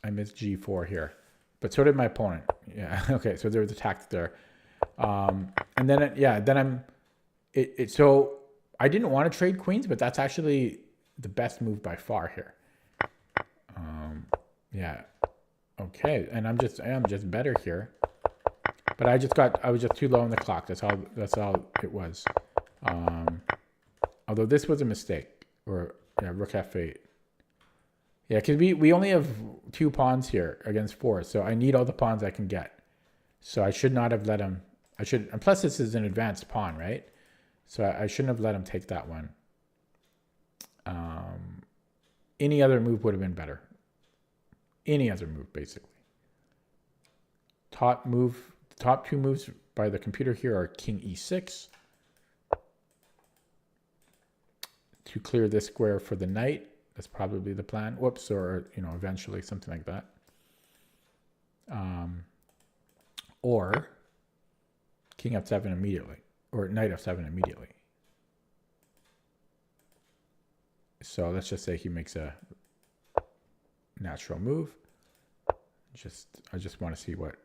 I missed g4 here, but so did my opponent. Yeah, okay, so there was a tactic there. And then, so I didn't want to trade queens, but that's actually the best move by far here. Yeah, okay, and I am just better here. But I was just too low on the clock. That's all it was. Although this was a mistake, or yeah, rook f8. Yeah, because we only have 2 pawns here against 4, so I need all the pawns I can get. So I should not have let him. And plus this is an advanced pawn, right? So I shouldn't have let him take that one. Any other move would have been better. Any other move, basically. Top 2 moves by the computer here are king e6 to clear this square for the knight. That's probably the plan. Whoops, or eventually something like that. Or king f7 immediately, or knight f7 immediately. So let's just say he makes a natural move. I just want to see what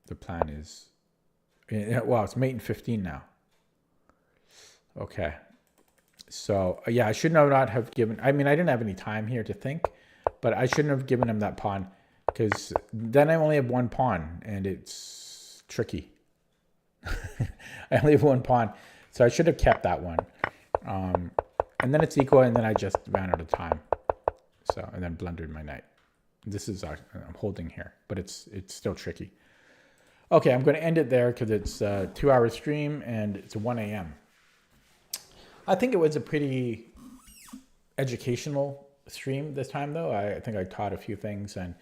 the plan is. Wow, it's mate in 15 now. Okay. So yeah, I should not have given. I mean, I didn't have any time here to think, but I shouldn't have given him that pawn because then I only have one pawn and it's tricky. I only have one pawn, so I should have kept that one. And then it's equal, and then I just ran out of time. So and then blundered my knight. This is I'm holding here, but it's still tricky. Okay, I'm going to end it there because it's a 2-hour stream and it's 1 a.m. I think it was a pretty educational stream this time, though. I think I taught a few things and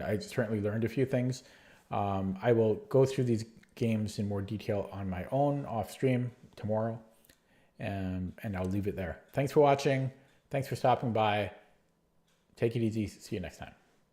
I certainly learned a few things. I will go through these games in more detail on my own off stream tomorrow, and I'll leave it there. Thanks for watching. Thanks for stopping by. Take it easy. See you next time.